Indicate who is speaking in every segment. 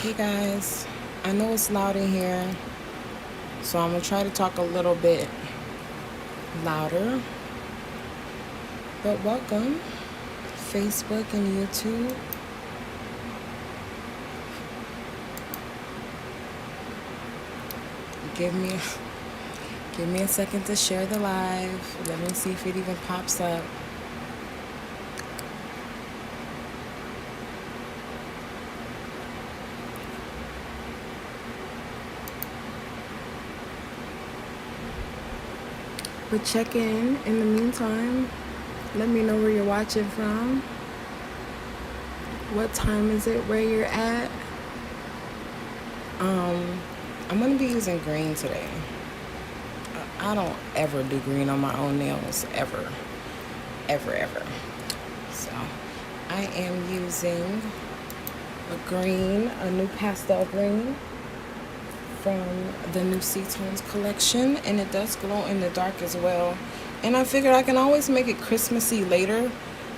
Speaker 1: Hey guys, I know it's loud in here, so I'm gonna try to talk a little bit louder. But welcome, Facebook and YouTube. Give me a, give me a second to share the live. Let me see if it even pops up. But check in the meantime. Let me know where you're watching from. What time is it where you're at? I'm gonna be using green today. I don't ever do green on my own nails, ever. Ever. So I am using a new pastel green from the new Tones collection, and it does glow in the dark as well. And I figured I can always make it Christmassy later.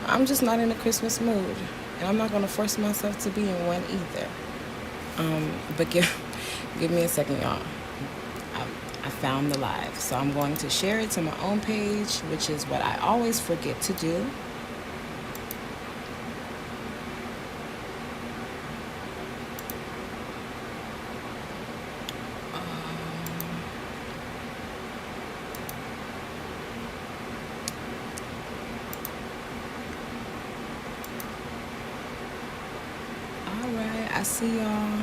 Speaker 1: I'm just not in a Christmas mood, and I'm not gonna force myself to be in one either. But give me a second, y'all. I found the live, so I'm going to share it to my own page, which is what I always forget to do. Alright, I see y'all.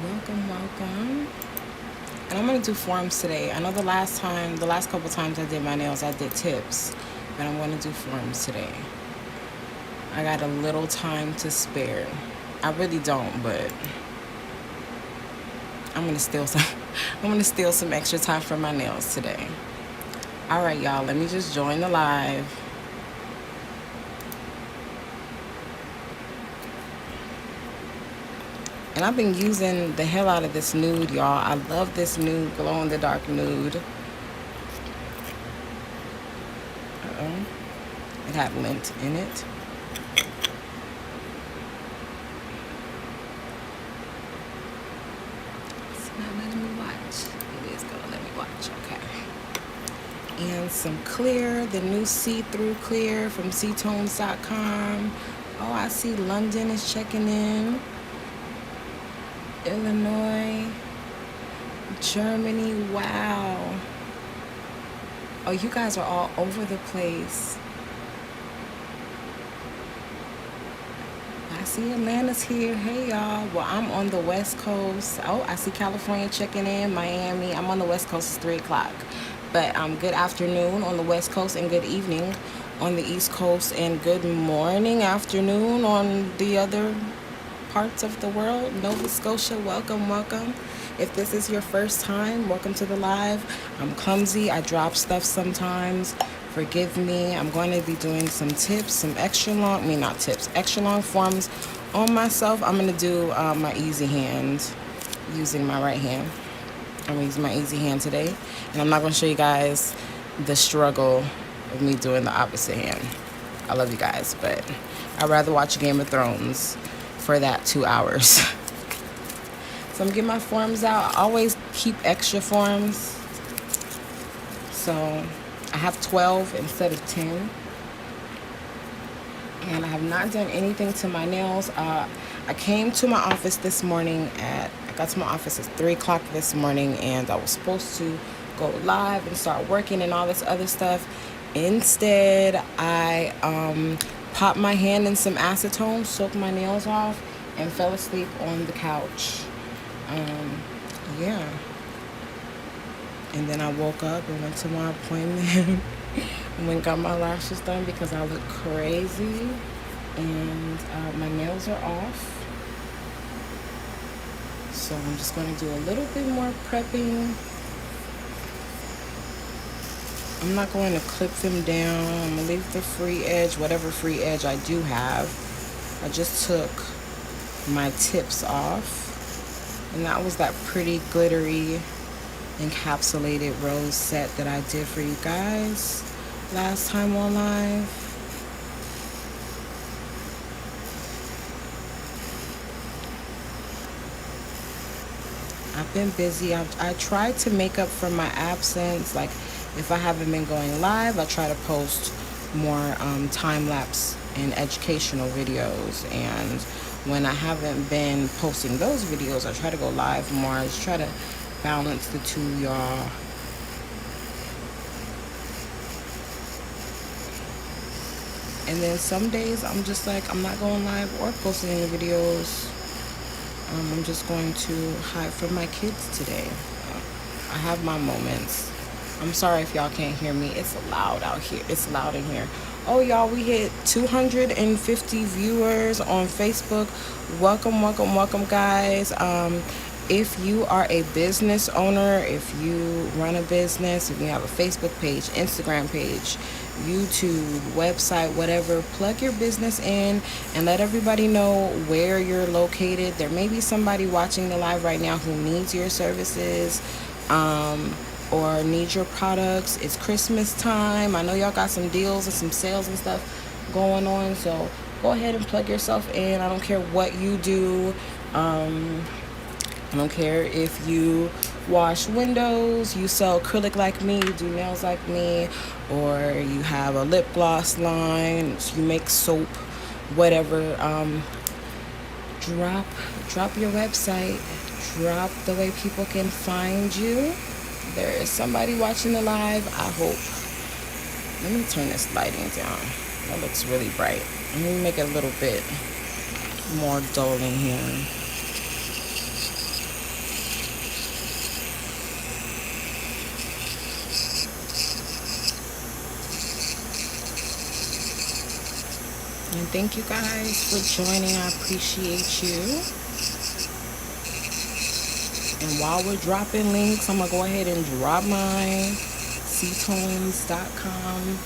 Speaker 1: Welcome. And I'm gonna do forms today. I know the last couple times I did my nails, I did tips, but I'm gonna do forms today. I got a little time to spare. I really don't, but I'm gonna steal some extra time from my nails today. Alright, y'all, let me just join the live. And I've been using the hell out of this nude, y'all. I love this nude, glow-in-the-dark nude. It had lint in it. It's not letting me watch. It is gonna let me watch, okay. And some clear, the new see-through clear from ctones.com. Oh, I see London is checking in. Illinois, Germany, wow. Oh, you guys are all over the place. I see Atlanta's here. Hey, y'all. Well, I'm on the West Coast. Oh, I see California checking in, Miami. I'm on the West Coast. It's 3 o'clock. But good afternoon on the West Coast and good evening on the East Coast and good morning, afternoon on the other parts of the world. Nova Scotia, welcome. If this is your first time, welcome to the live. I'm clumsy. I drop stuff sometimes. Forgive me. I'm going to be doing some tips, some extra long forms on myself. I'm going to do my easy hand using my right hand. I'm going to use my easy hand today. And I'm not going to show you guys the struggle of me doing the opposite hand. I love you guys, but I'd rather watch Game of Thrones for that 2 hours. So I'm getting my forms out. I always keep extra forms. So I have 12 instead of 10. And I have not done anything to my nails. I came to my office this morning I got to my office at 3 o'clock this morning, and I was supposed to go live and start working and all this other stuff. Instead, I popped my hand in some acetone, soaked my nails off, and fell asleep on the couch. Yeah. And then I woke up and went to my appointment and went and got my lashes done because I look crazy. And my nails are off. So I'm just going to do a little bit more prepping. I'm not going to clip them down. I'm going to leave the free edge, whatever free edge I do have. I just took my tips off. And that was that pretty glittery encapsulated rose set that I did for you guys last time on live. been busy. I tried to make up for my absence. Like, if I haven't been going live, I try to post more time lapse and educational videos. And when I haven't been posting those videos, I try to go live more. I just try to balance the two, y'all. And then some days I'm just like, I'm not going live or posting any videos. I'm just going to hide from my kids today. I have my moments. I'm sorry if y'all can't hear me. It's loud out here. It's loud in here. Oh, y'all, we hit 250 viewers on Facebook. Welcome, welcome, welcome, guys. If you are a business owner, if you run a business, if you have a Facebook page, Instagram page, YouTube, website, whatever, plug your business in and let everybody know where you're located. There may be somebody watching the live right now who needs your services. Or need your products. It's Christmas time. I know y'all got some deals and some sales and stuff going on, so go ahead and plug yourself in. I don't care what you do. I don't care if you wash windows, you sell acrylic like me, you do nails like me, or you have a lip gloss line, you make soap, whatever. Drop your website, drop the way people can find you. There is somebody watching the live, I hope. Let me turn this lighting down. That looks really bright. Let me make it a little bit more dull in here. And thank you guys for joining. I appreciate you. And while we're dropping links, I'm going to go ahead and drop mine. Seatones.com.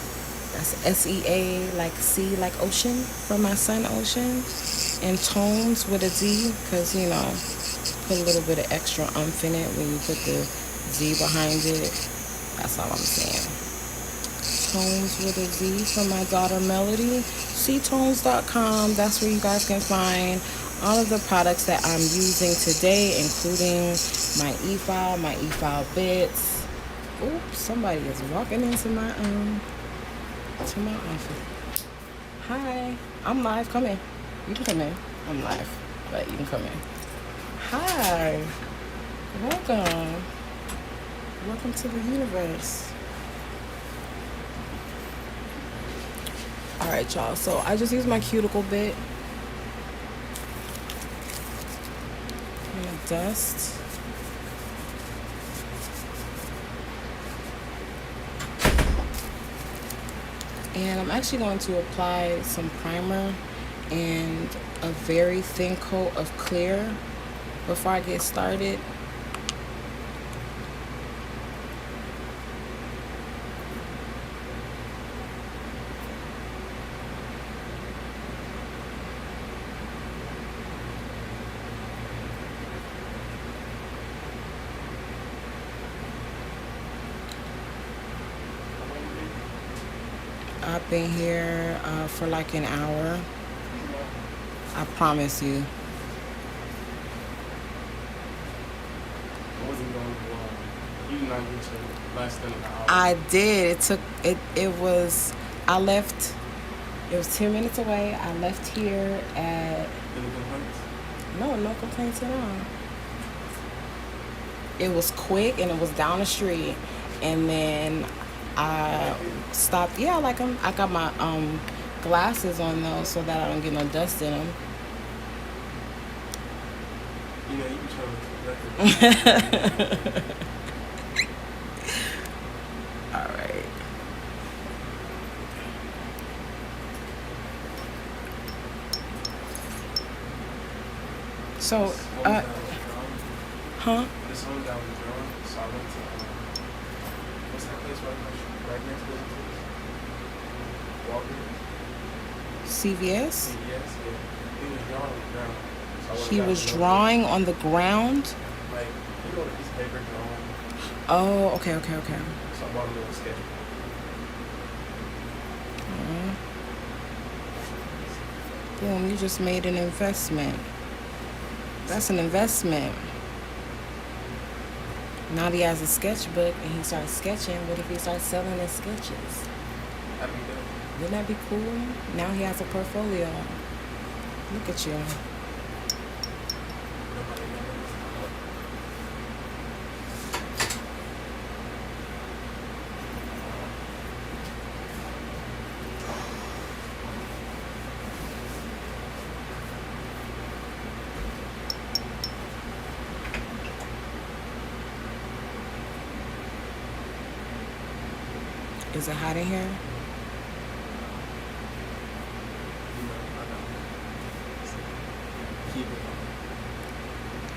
Speaker 1: That's SEA, like sea, like ocean, for my son Ocean. And tones with a Z, because, you know, put a little bit of extra umph in it when you put the Z behind it. That's all I'm saying. Tones with a Z for my daughter Melody. Seatones.com. That's where you guys can find all of the products that I'm using today, including my e-file, my e-file bits. Oops, somebody is walking into my office. Hi, I'm live. Come in. You can come in. I'm live, but you can come in. Hi, welcome. Welcome to the universe. All right, y'all. So I just used my cuticle bit. Dust. And I'm actually going to apply some primer and a very thin coat of clear before I get started. I've been here for like an hour. I promise you.
Speaker 2: I wasn't going to you did not get your less than an hour.
Speaker 1: I did. It took it. I left. It was 10 minutes away. I left here at.
Speaker 2: Any complaints?
Speaker 1: No complaints at all. It was quick and it was down the street, and then I stopped. Yeah, like I got my glasses on though, so that I don't get no dust in them.
Speaker 2: You know, you can try to
Speaker 1: All right. So, huh?
Speaker 2: This one that was drawn, so I went to, what's that place right next to it? Walgreens?
Speaker 1: CVS?
Speaker 2: CVS, yeah. He was drawing on the ground. So I went
Speaker 1: He
Speaker 2: back
Speaker 1: was
Speaker 2: and looked.
Speaker 1: drawing on the ground.
Speaker 2: Like, you know, a piece of paper drawing.
Speaker 1: Oh, okay.
Speaker 2: So I bought a little sketch.
Speaker 1: Boom, you just made an investment. That's an investment. Now he has a sketchbook and he starts sketching. What if he starts selling his sketches?
Speaker 2: That'd be good.
Speaker 1: Wouldn't that be cool? Now he has a portfolio. Look at you.
Speaker 2: Nobody knows.
Speaker 1: Is it hot in here?
Speaker 2: You know, I know. Keep it on.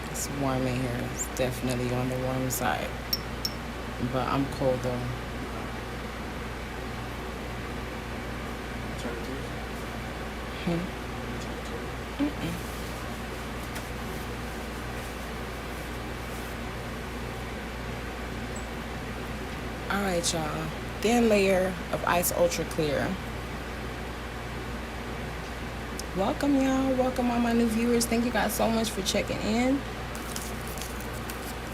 Speaker 1: It's warm in here. It's definitely on the warm side. But I'm cold though.
Speaker 2: Turn it to you.
Speaker 1: Hmm.
Speaker 2: Turn it to you.
Speaker 1: Mm-mm. All right, y'all. Thin layer of ice ultra clear. Welcome, y'all. Welcome, all my new viewers. Thank you guys so much for checking in.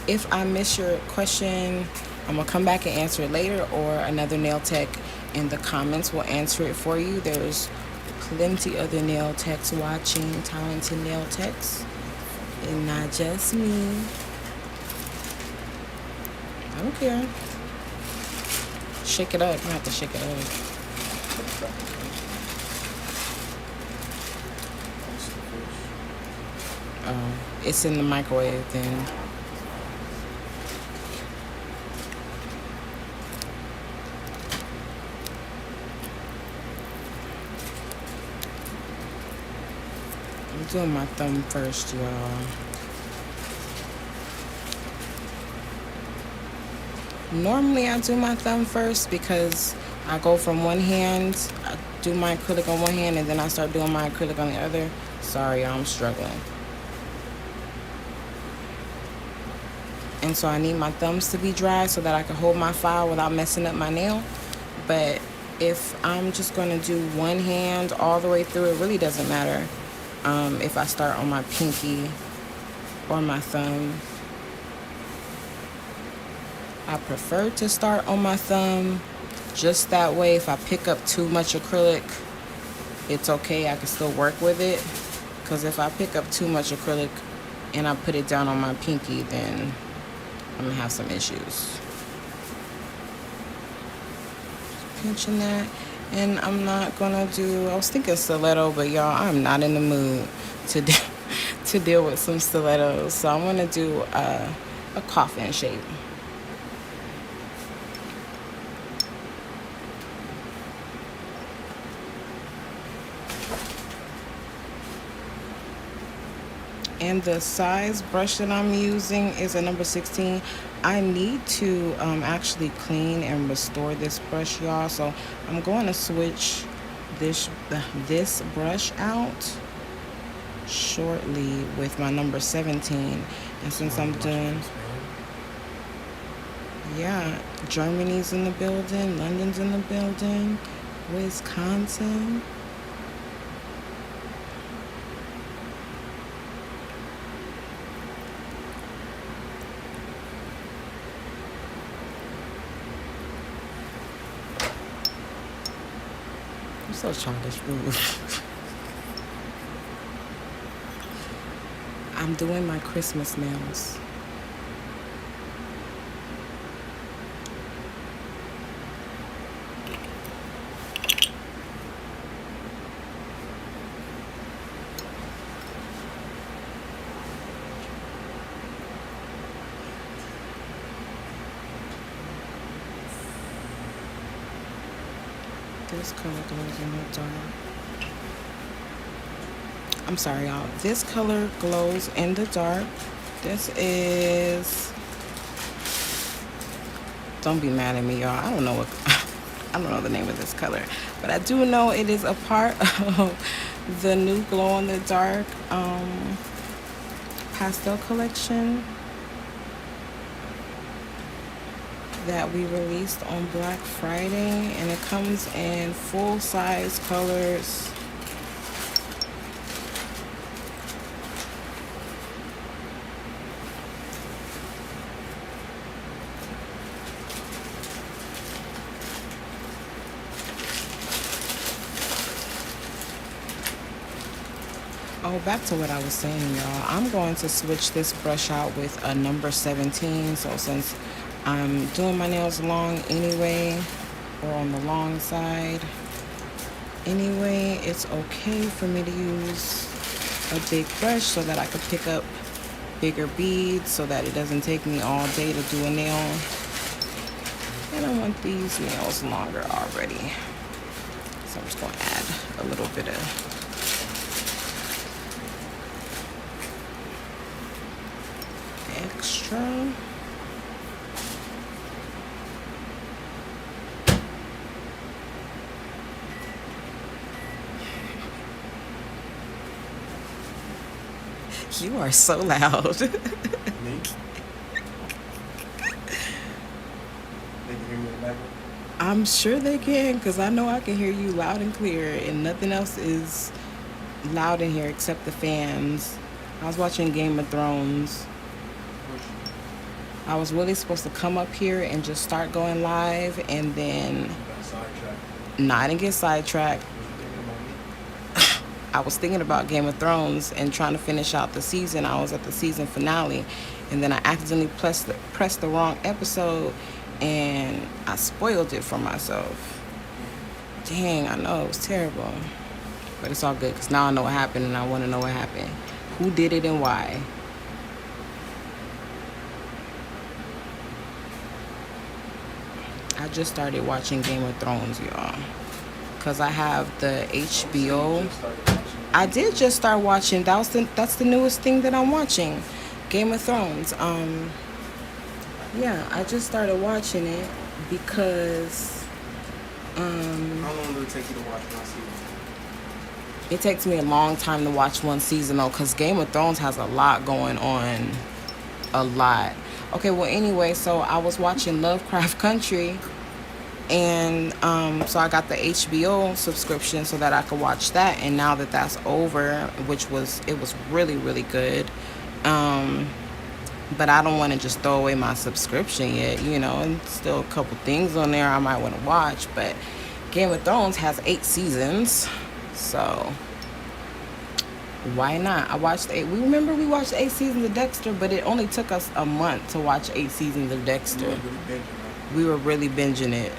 Speaker 1: If I miss your question, I'm going to come back and answer it later, or another nail tech in the comments will answer it for you. There's plenty other nail techs watching, talented nail techs, and not just me. I don't care. Shake it up. You have to shake it up. It's in the microwave then. I'm doing my thumb first, y'all. Normally I do my thumb first because I go from one hand, I do my acrylic on one hand, and then I start doing my acrylic on the other. Sorry, I'm struggling. And so I need my thumbs to be dry so that I can hold my file without messing up my nail. But if I'm just going to do one hand all the way through, it really doesn't matter if I start on my pinky or my thumb. I prefer to start on my thumb, just that way if I pick up too much acrylic, it's okay, I can still work with it. Because if I pick up too much acrylic and I put it down on my pinky, then I'm gonna have some issues. Pinching that, and I'm not gonna do, I was thinking stiletto, but y'all, I'm not in the mood to to deal with some stilettos, so I'm gonna do a coffin shape. And the size brush that I'm using is a number 16. I need to actually clean and restore this brush, y'all. So I'm going to switch this brush out shortly with my number 17. And since I'm doing, yeah, Germany's in the building, London's in the building, Wisconsin. So childish, rude. I'm doing my Christmas nails. This color glows in the dark. I'm sorry, y'all. This color glows in the dark. This is... Don't be mad at me, y'all. I don't know what... I don't know the name of this color. But I do know it is a part of the new glow in the dark pastel collection that we released on Black Friday, and it comes in full size colors. Oh, back to what I was saying, y'all. I'm going to switch this brush out with a number 17. So since I'm doing my nails long anyway, or on the long side anyway, it's okay for me to use a big brush so that I can pick up bigger beads so that it doesn't take me all day to do a nail. And I want these nails longer already. So I'm just going to add a little bit of extra. You are so loud.
Speaker 2: Me? They can hear me in the background?
Speaker 1: I'm sure they can, because I know I can hear you loud and clear, and nothing else is loud in here except the fans. I was watching Game of Thrones. I was really supposed to come up here and just start going live, and then I didn't get sidetracked. I was thinking about Game of Thrones and trying to finish out the season. I was at the season finale, and then I accidentally pressed the wrong episode, and I spoiled it for myself. Dang, I know, it was terrible. But it's all good, because now I know what happened, and I want to know what happened. Who did it and why? I just started watching Game of Thrones, y'all, because I have the HBO. I did just start watching. That's the newest thing that I'm watching, Game of Thrones. Yeah, I just started watching it because
Speaker 2: How long did it take you to watch one season?
Speaker 1: it takes me a long time to watch one season though, because Game of Thrones has a lot going on. A lot. Okay, well anyway, so I was watching Lovecraft Country, and so I got the HBO subscription so that I could watch that, and now that that's over, it was really, really good. But I don't want to just throw away my subscription yet, and still a couple things on there I might want to watch. But Game of Thrones has 8 seasons, so why not? I watched 8. We watched 8 seasons of Dexter, but it only took us a month to watch 8 seasons of Dexter. We were really binging it,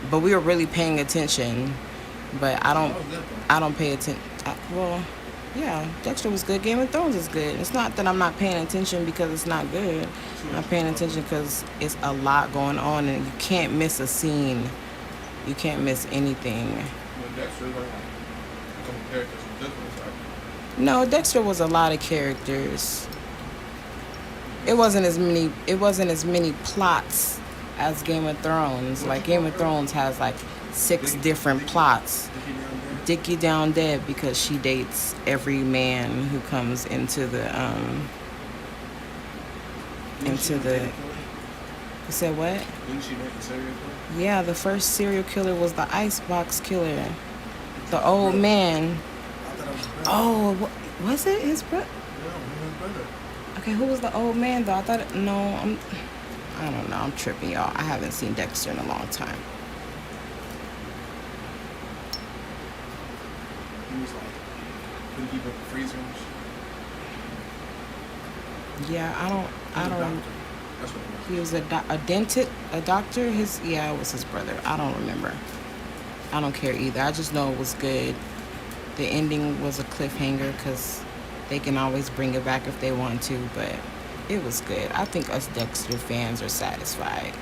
Speaker 1: but we were really paying attention. But I don't pay attention. Well, yeah, Dexter was good. Game of Thrones is good. It's not that I'm not paying attention because it's not good. I'm not paying attention because it's a lot going on, and you can't miss a scene. You can't miss anything. No, Dexter was a lot of characters. It wasn't as many plots as Game of Thrones. Like Game of Thrones has like 6 different plots. Dickie down dead because she dates every man who comes into the You said what?
Speaker 2: Didn't she make a serial killer?
Speaker 1: Yeah, the first serial killer was the icebox killer. The old man. Oh, was it his brother?
Speaker 2: Yeah, his brother.
Speaker 1: Okay, who was the old man though? I thought I don't know. I'm tripping, y'all. I haven't seen Dexter in a long time.
Speaker 2: He was like, couldn't keep up the freezers.
Speaker 1: Yeah, I don't.
Speaker 2: That's what it was.
Speaker 1: He was a doctor. It was his brother. I don't remember. I don't care either. I just know it was good. The ending was a cliffhanger because they can always bring it back if they want to, but it was good. I think us Dexter fans are satisfied.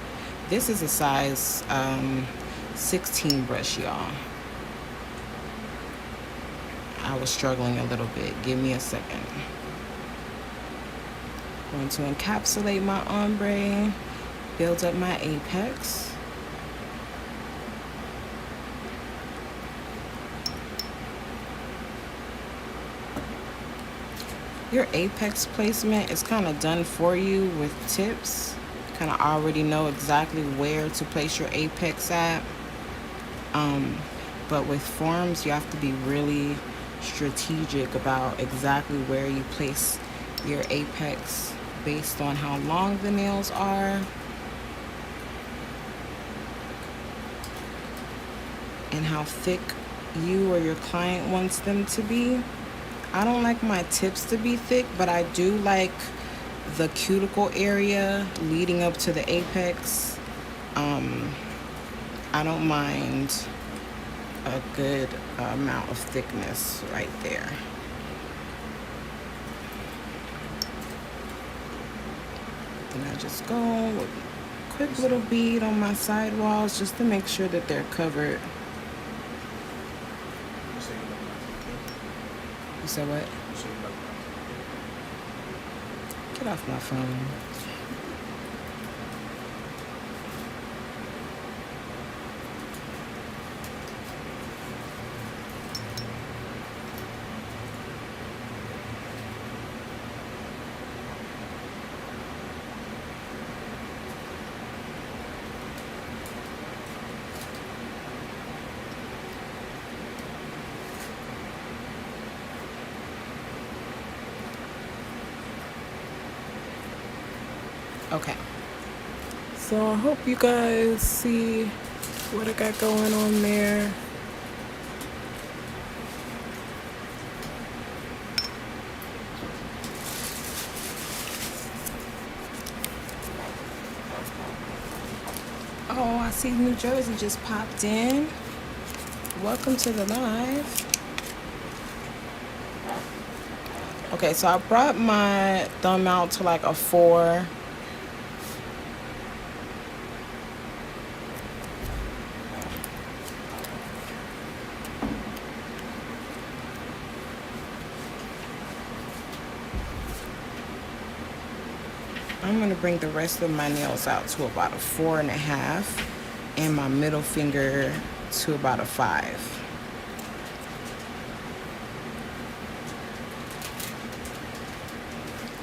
Speaker 1: This is a size 16 brush, y'all. I was struggling a little bit. Give me a second. Going to encapsulate my ombre, build up my apex. Your apex placement is kind of done for you with tips. You kind of already know exactly where to place your apex at. But with forms, you have to be really strategic about exactly where you place your apex based on how long the nails are and how thick you or your client wants them to be. I don't like my tips to be thick, but I do like the cuticle area leading up to the apex. Um, I don't mind a good amount of thickness right there. And I just go with a quick little bead on my sidewalls just to make sure that they're covered.
Speaker 2: You say you like my
Speaker 1: You said what?
Speaker 2: You say you like my
Speaker 1: Get off my phone. Okay. So I hope you guys see what I got going on there. Oh, I see New Jersey just popped in. Welcome to the live. Okay, so I brought my thumb out to like a 4. I'm gonna bring the rest of my nails out to about a 4.5, and my middle finger to about a 5.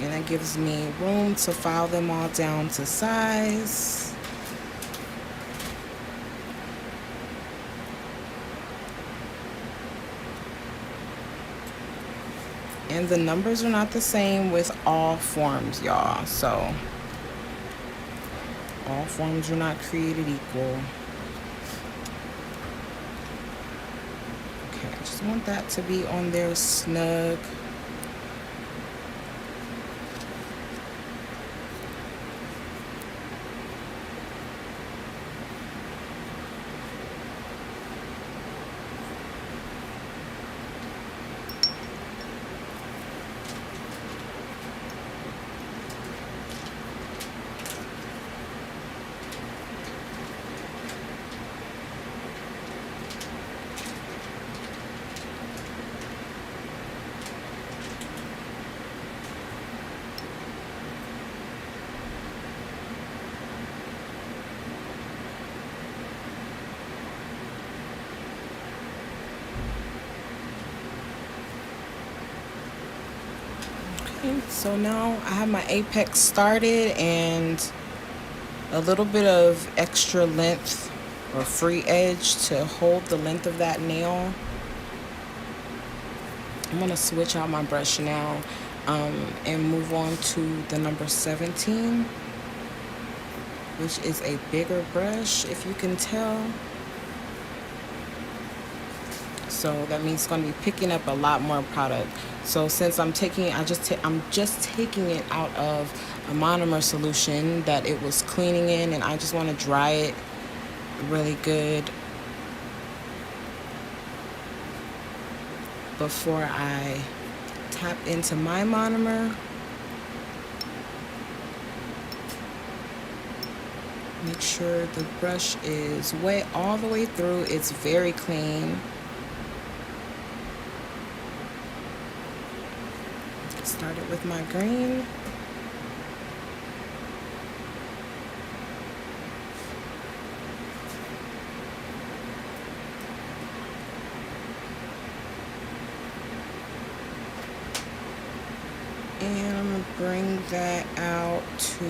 Speaker 1: And that gives me room to file them all down to size. And the numbers are not the same with all forms, y'all. So all forms are not created equal. Okay, I just want that to be on there snug. So now I have my apex started and a little bit of extra length or free edge to hold the length of that nail. I'm gonna switch out my brush now and move on to the number 17, which is a bigger brush, if you can tell. So that means it's going to be picking up a lot more product. So since I'm taking it, I'm just taking it out of a monomer solution that it was cleaning in, and I just want to dry it really good before I tap into my monomer. Make sure the brush is wet all the way through. It's very clean. Started with my green. And I'm gonna bring that out to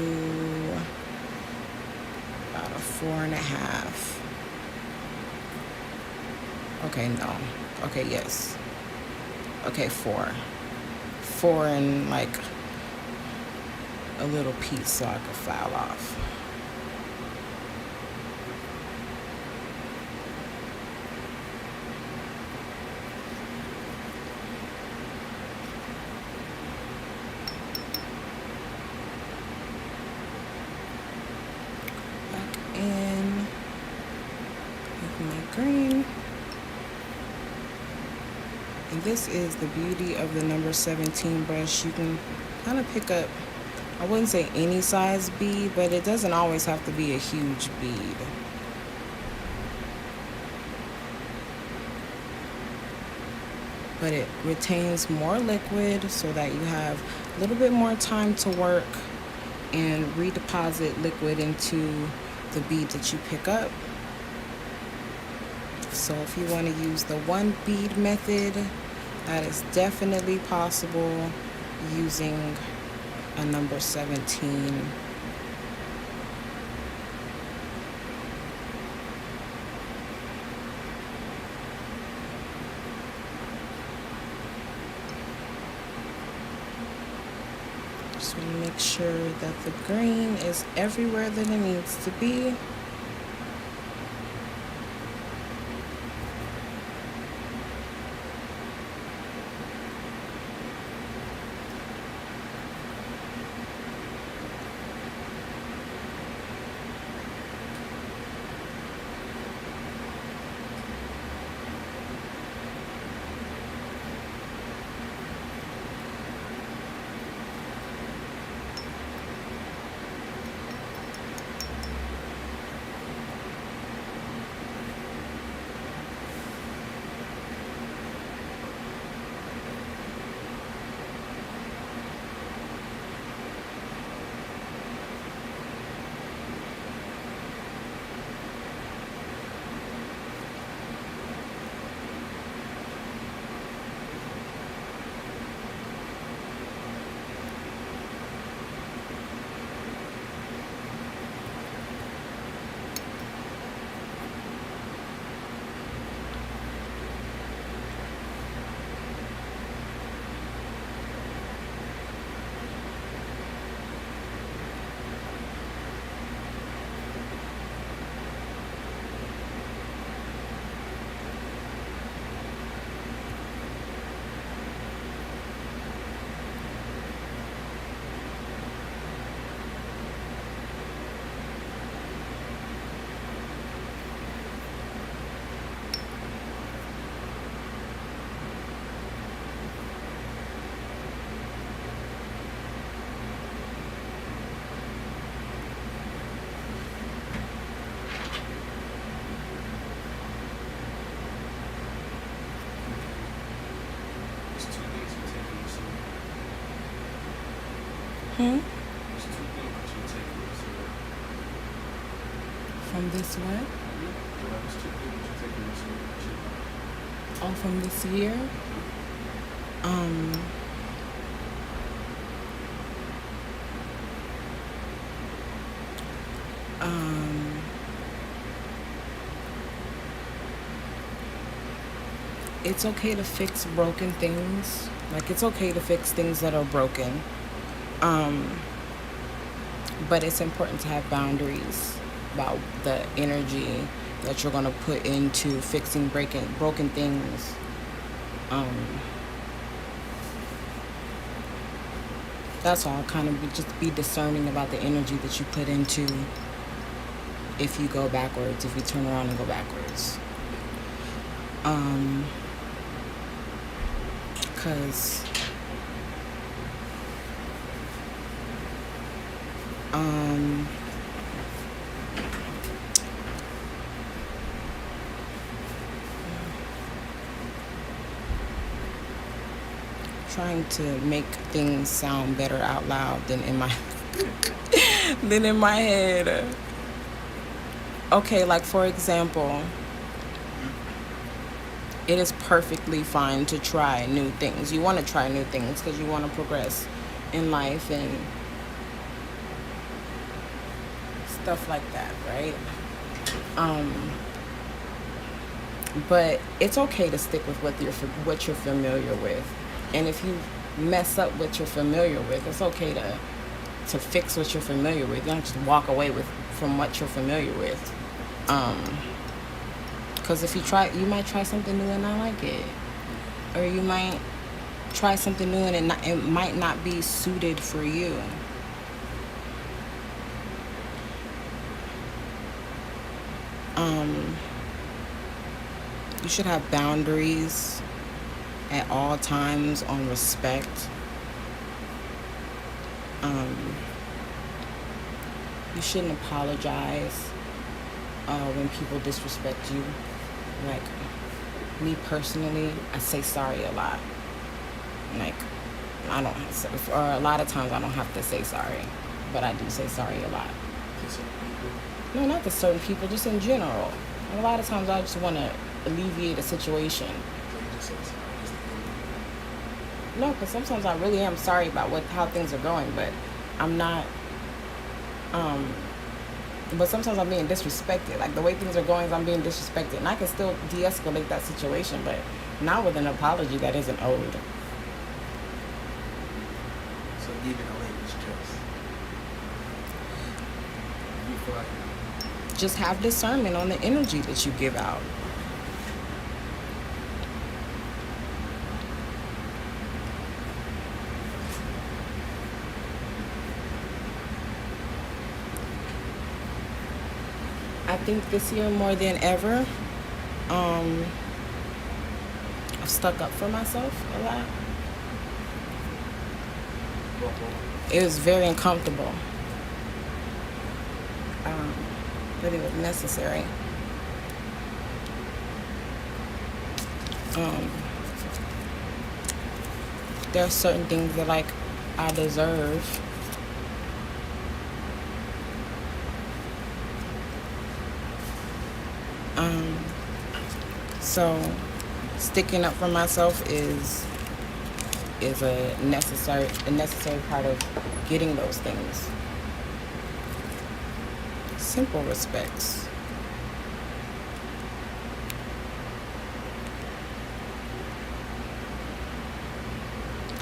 Speaker 1: about a 4.5. Okay, no. Okay, yes. Okay, 4. 4 and like a little piece so I could file off. my green. And this is the beauty of the number 17 brush. You can kind of pick up, I wouldn't say any size bead, but it doesn't always have to be a huge bead. But it retains more liquid so that you have a little bit more time to work and redeposit liquid into the bead that you pick up. So if you want to use the one bead method, that is definitely possible using a number 17. Just want to make sure that the green is everywhere that it needs to be.
Speaker 2: It's 2 things you take in the soup. It's 2 things that you take in the soup.
Speaker 1: From this what?
Speaker 2: Yeah, it's 2 things that you take in the soup.
Speaker 1: Oh, from this year? Um, um, it's okay to fix broken things. Like, it's okay to fix things that are broken. Um, but it's important to have boundaries about the energy that you're going to put into fixing broken things. Um, that's all. Kind of just be discerning about the energy that you put into if you go backwards, if you turn around and go backwards. Because trying to make things sound better out loud than in my than in my head. Okay, like for example, it is perfectly fine to try new things. You want to try new things because you want to progress in life and stuff like that, right? But it's okay to stick with what you're familiar with, and if you mess up what you're familiar with, it's okay to fix what you're familiar with. You don't just walk away from what you're familiar with. Because if you might try something new and not like it, or you might try something new and it might not be suited for you. You should have boundaries at all times on respect. Um, you shouldn't apologize when people disrespect you. Like, me personally, I say sorry a lot. Like, I don't, or a lot of times I don't have to say sorry, but I do say sorry a lot.
Speaker 2: To some people.
Speaker 1: No, not to certain people, just in general. And a lot of times I just want to alleviate a situation.
Speaker 2: So you just say sorry, just to get
Speaker 1: No, because sometimes I really am sorry about how things are going, but I'm not. Um, but sometimes I'm being disrespected. Like the way things are going, is I'm being disrespected, and I can still de-escalate that situation, but not with an apology that isn't owed.
Speaker 2: So leaving a lane is just. You feel like
Speaker 1: Just have discernment on the energy that you give out. I think this year more than ever, um, I've stuck up for myself a lot. It was very uncomfortable, um, but it was necessary. Um, there are certain things that like I deserve. Um, so sticking up for myself is a necessary part of getting those things. Simple respects.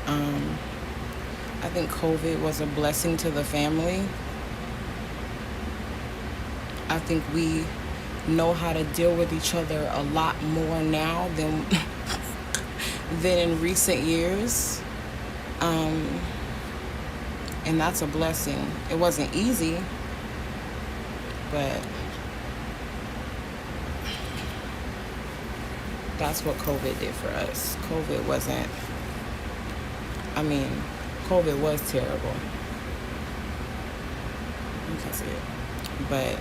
Speaker 1: Um, I think COVID was a blessing to the family. I think we know how to deal with each other a lot more now than than in recent years. Um, and that's a blessing. It wasn't easy, but that's what COVID did for us. COVID wasn't, I mean, COVID was terrible. You can see it. But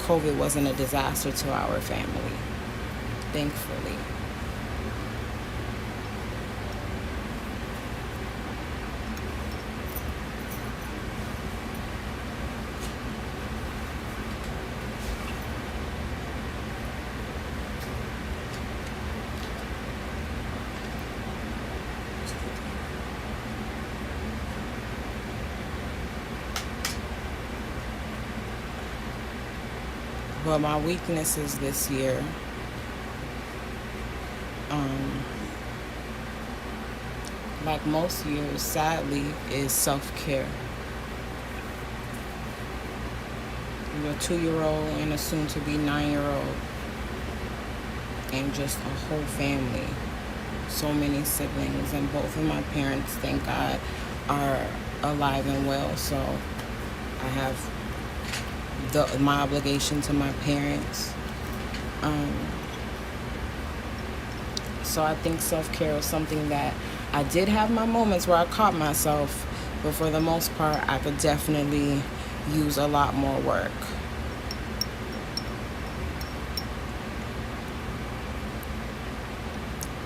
Speaker 1: COVID wasn't a disaster to our family, thankfully. But my weaknesses this year, um, like most years, sadly, is self-care. You're a 2-year-old and a soon-to-be 9-year-old, and just a whole family. So many siblings, and both of my parents, thank God, are alive and well. So I have my obligation to my parents. Um, so I think self-care is something that I did have my moments where I caught myself, but for the most part, I could definitely use a lot more work.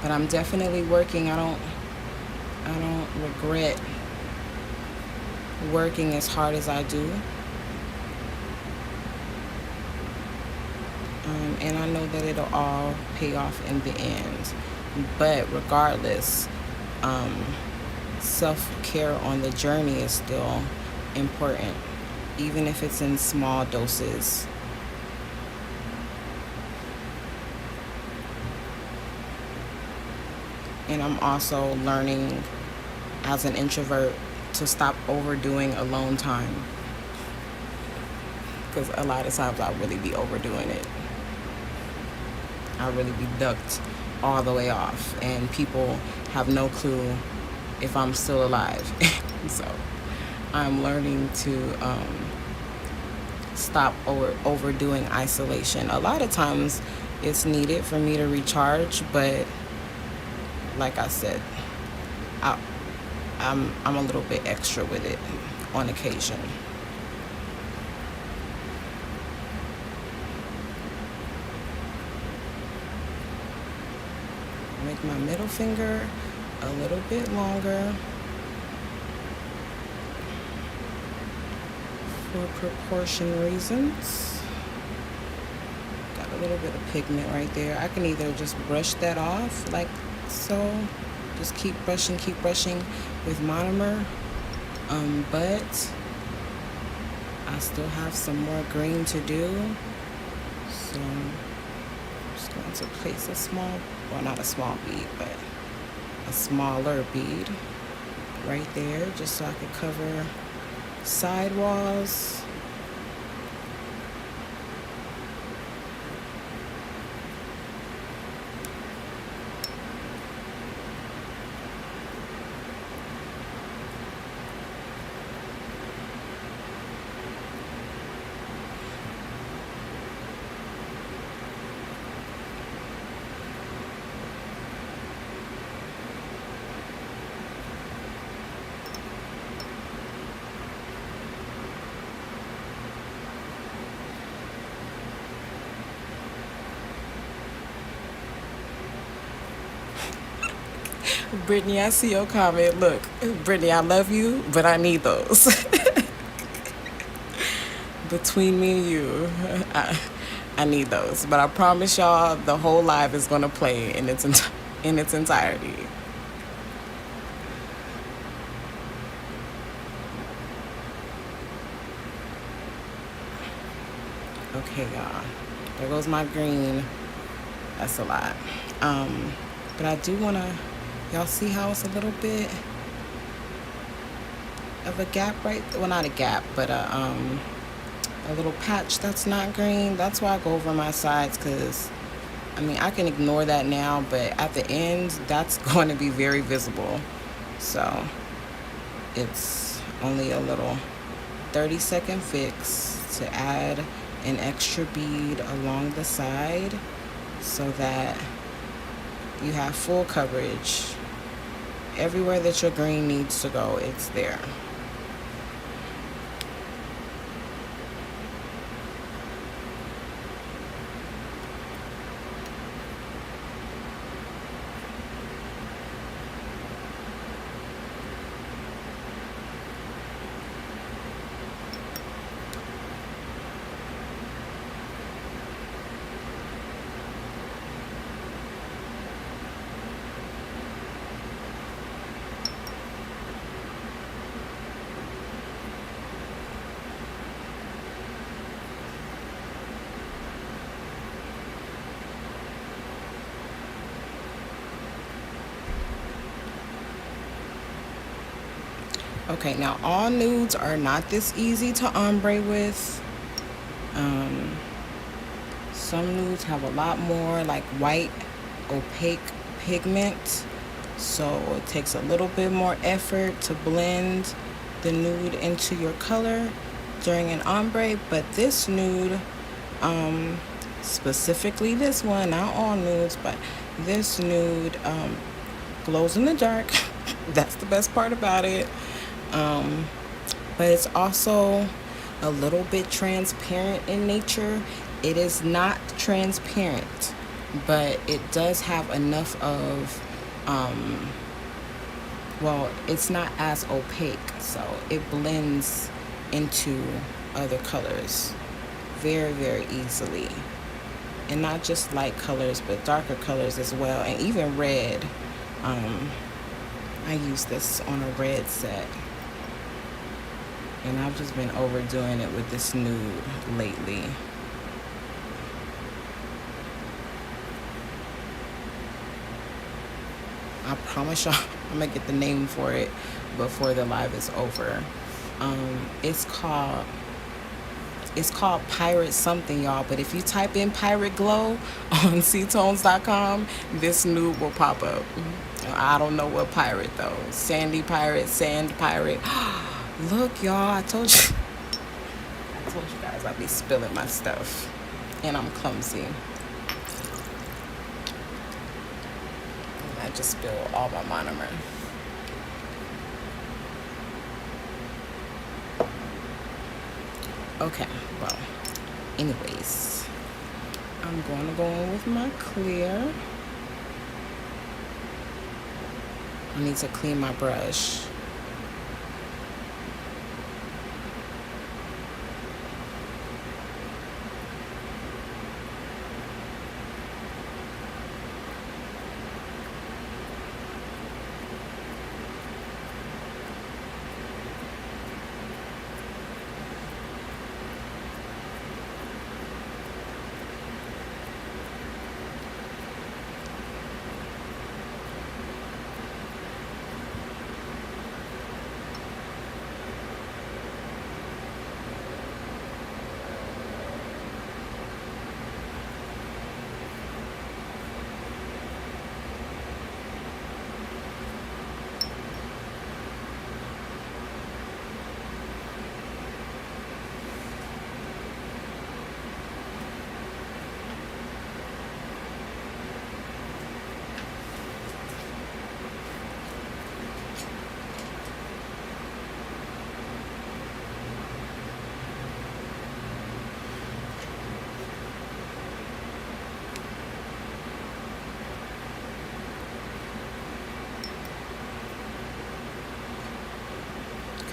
Speaker 1: But I'm definitely working. I don't regret working as hard as I do. And I know that it'll all pay off in the end. But regardless, um, self-care on the journey is still important, even if it's in small doses. And I'm also learning as an introvert to stop overdoing alone time, because a lot of times I really be overdoing it. I really be ducked all the way off, and people have no clue if I'm still alive. So I'm learning to stop overdoing isolation. A lot of times It's needed for me to recharge, but like I said, I, I'm a little bit extra with it on occasion. Make my middle finger a little bit longer for proportion reasons. Got a little bit of pigment right there. I can either just brush that off like so, just keep brushing with monomer, but I still have some more green to do, so I'm just going to place a small, well, not a small bead, but a smaller bead right there, just so I could cover side walls. Brittany, I see your comment. Look, Brittany, I love you, but I need those. Between me and you, I need those. But I promise y'all, the whole live is gonna play in in its entirety. Okay, y'all. There goes my green. That's a lot. But I do wanna. Y'all see how it's a little bit of a gap right? Well, not a gap, but a little patch that's not green. That's why I go over my sides, because I mean, I can ignore that now, but at the end, that's going to be very visible. So it's only a little 30-second fix to add an extra bead along the side so that you have full coverage. Everywhere that your green needs to go, it's there. Okay, now all nudes are not this easy to ombre with. Um, some nudes have a lot more like white, opaque pigment, so it takes a little bit more effort to blend the nude into your color during an ombre. But this nude, specifically this one, not all nudes, but this nude glows in the dark. That's the best part about it. But it's also a little bit transparent in nature. It is not transparent, but it does have enough of, well, it's not as opaque, so it blends into other colors very, very easily. And not just light colors, but darker colors as well, and even red. I use this on a red set. And I've just been overdoing it with this nude lately. I promise y'all I'm gonna get the name for it before the live is over. It's called Pirate something, y'all. But if you type in Pirate Glow on ctones.com, this nude will pop up. I don't know what pirate though. Sandy pirate, sand pirate. Look, y'all, I told you guys I'd be spilling my stuff. And I'm clumsy. I just spilled all my monomer. Okay, well, anyways, I'm going to go in with my clear. I need to clean my brush.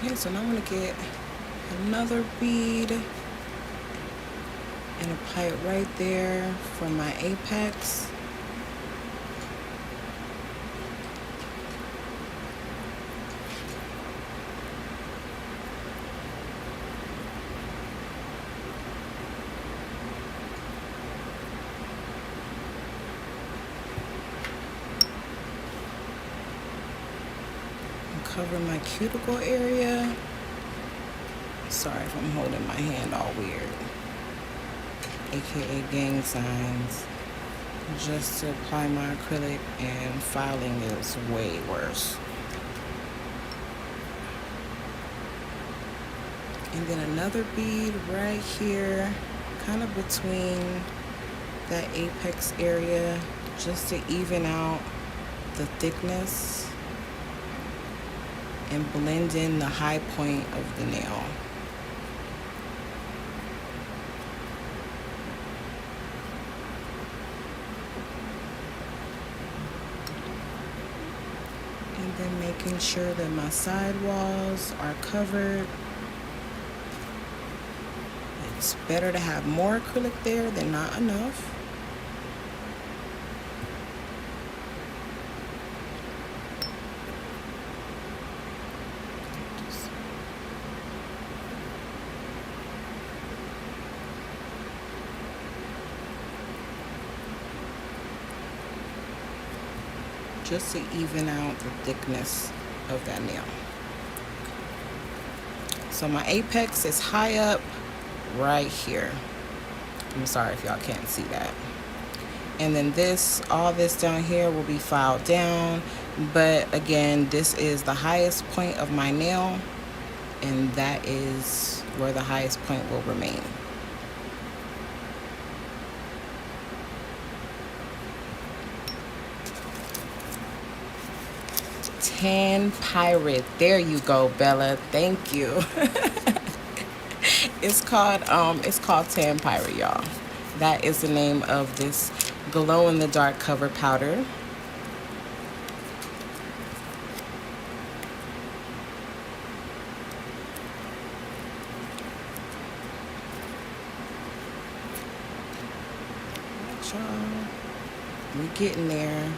Speaker 1: Okay, so now I'm going to get another bead and apply it right there for my apex. Cover my cuticle area. Sorry if I'm holding my hand all weird, aka gang signs. Just to apply my acrylic, and filing is way worse. And then another bead right here, kind of between that apex area, just to even out the thickness and blend in the high point of the nail. And then making sure that my side walls are covered. It's better to have more acrylic there than not enough. Just to even out the thickness of that nail. So my apex is high up right here. I'm sorry if y'all can't see that. And then all this down here will be filed down. But again, this is the highest point of my nail, and that is where the highest point will remain. Tan Pirate. There you go, Bella. Thank you. It's called Tan Pirate, y'all. That is the name of this glow in the dark cover powder. We're getting there.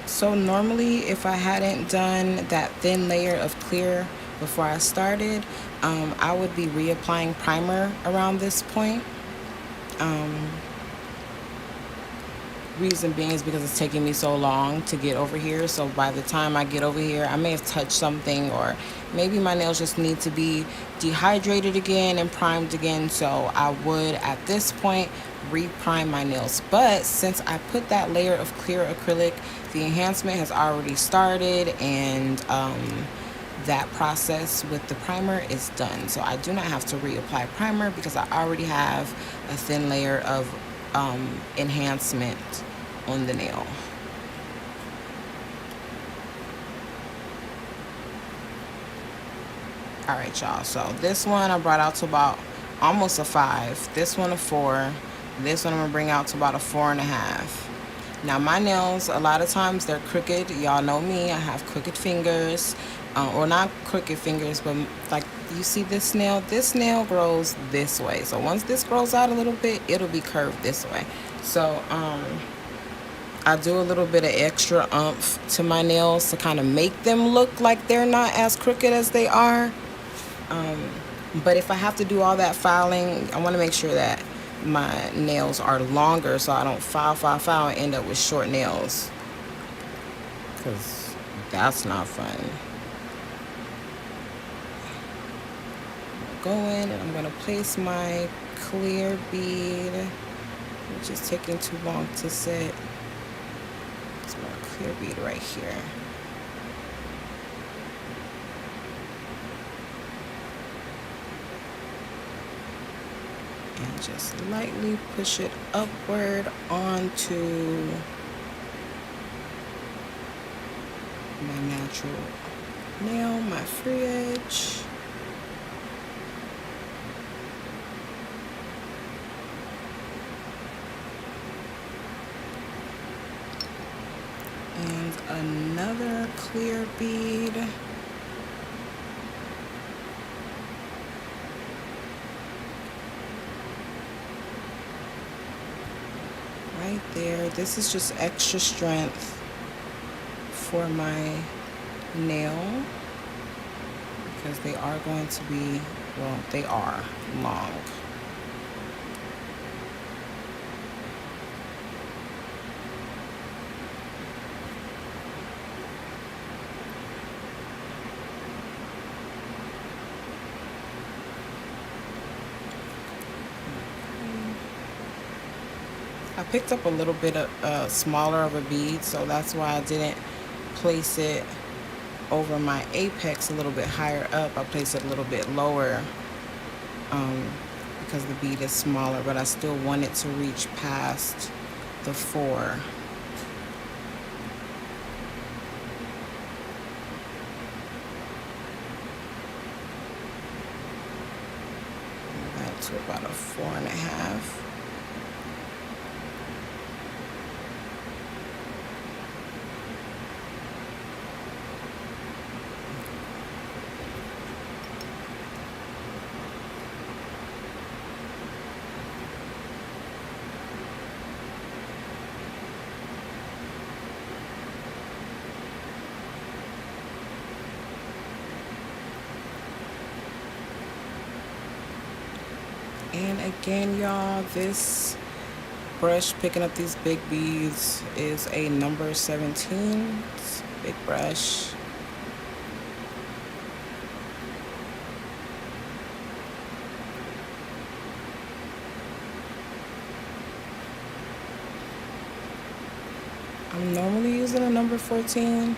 Speaker 1: So normally, if I hadn't done that thin layer of clear before I started, I would be reapplying primer around this point. Reason being is because it's taking me so long to get over here. So by the time I get over here, I may have touched something, or maybe my nails just need to be dehydrated again and primed again. So I would, at this point, re-prime my nails. But since I put that layer of clear acrylic, the enhancement has already started, and that process with the primer is done. So I do not have to reapply primer because I already have a thin layer of enhancement on the nail. All right, y'all. So this one I brought out to about almost a 5. This one a 4. This one I'm gonna bring out to about a 4.5. Now my nails, a lot of times they're crooked. Y'all know me. I have crooked fingers, or not crooked fingers, but like you see this nail. This nail grows this way. So once this grows out a little bit, it'll be curved this way. So I do a little bit of extra oomph to my nails to kind of make them look like they're not as crooked as they are. But if I have to do all that filing, I want to make sure that my nails are longer so I don't file and end up with short nails, because that's not fun. Go in and I'm going to place my clear bead, which is taking too long to set. It's my clear bead right here. And just lightly push it upward onto my natural nail, my free edge. And another clear bead. Right there. This is just extra strength for my nail because they are going to be, well, they are long. I picked up a little bit of smaller of a bead, so that's why I didn't place it over my apex a little bit higher up. I placed it a little bit lower because the bead is smaller, but I still want it to reach past the 4. That to about a 4.5. And again, y'all, this brush picking up these big beads is a number 17. It's a big brush. I'm normally using a number 14.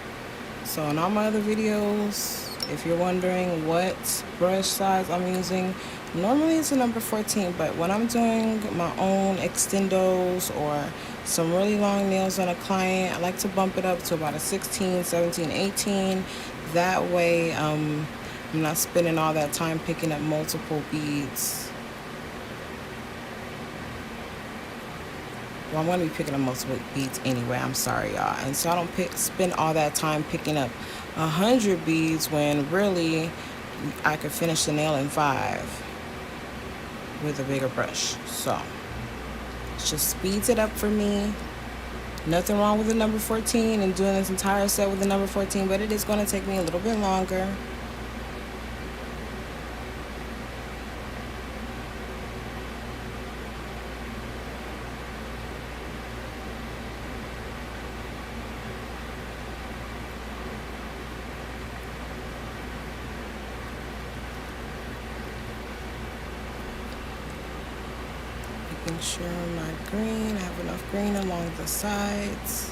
Speaker 1: So in all my other videos, if you're wondering what brush size I'm using, normally it's a number 14, but when I'm doing my own extendos or some really long nails on a client, I like to bump it up to about a 16, 17, 18. That way I'm not spending all that time picking up multiple beads. Well, I'm going to be picking up multiple beads anyway. I'm sorry, y'all. And so I don't spend all that time picking up 100 beads when really I could finish the nail in 5 with a bigger brush. So it just speeds it up for me. Nothing wrong with the number 14 and doing this entire set with the number 14, but it is going to take me a little bit longer. Making sure my green, I have enough green along the sides.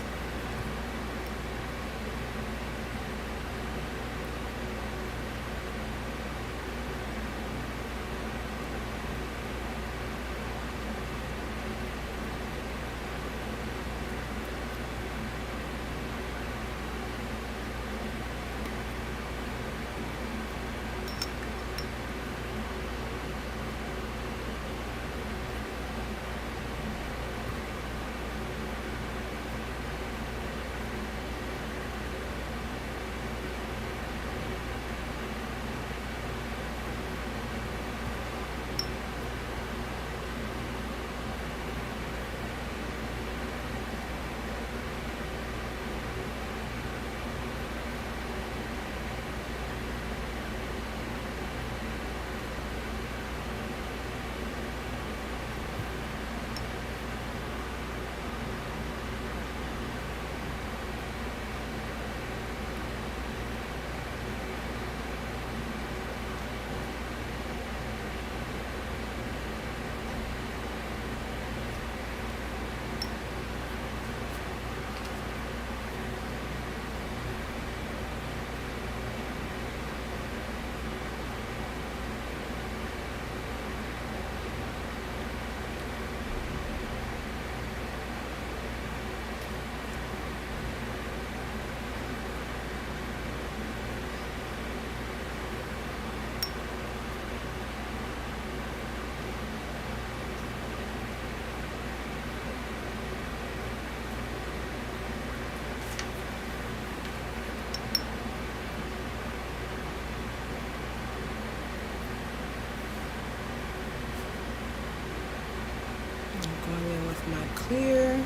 Speaker 1: clear.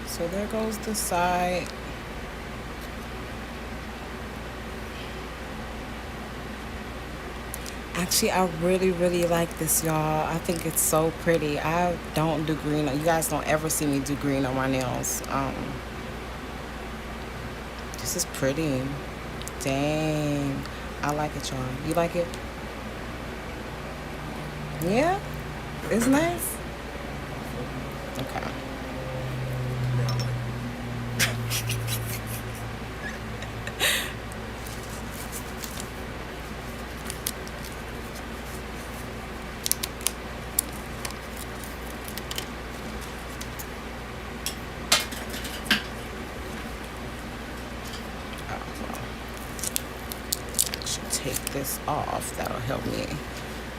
Speaker 1: So there goes the side. Actually, I really, really like this, y'all. I think it's so pretty. I don't do green. You guys don't ever see me do green on my nails. This is pretty. Dang. I like it, y'all. You like it? Yeah? It's nice? Okay.
Speaker 2: Yeah, I like
Speaker 1: Oh, well. I should take this off. That'll help me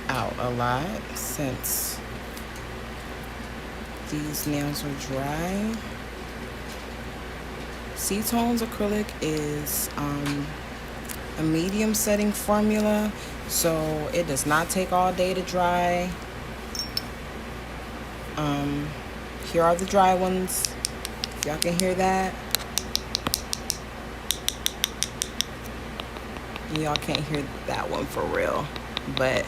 Speaker 1: out a lot since these nails are dry. C-Tones acrylic is a medium setting formula, so it does not take all day to dry. Here are the dry ones. Y'all can hear that. Y'all can't hear that one for real, but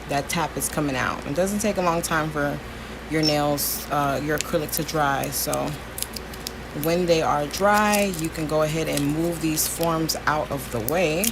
Speaker 1: that tap is coming out. It doesn't take a long time for your nails, your acrylic to dry, so when they are dry, you can go ahead and move these forms out of the way.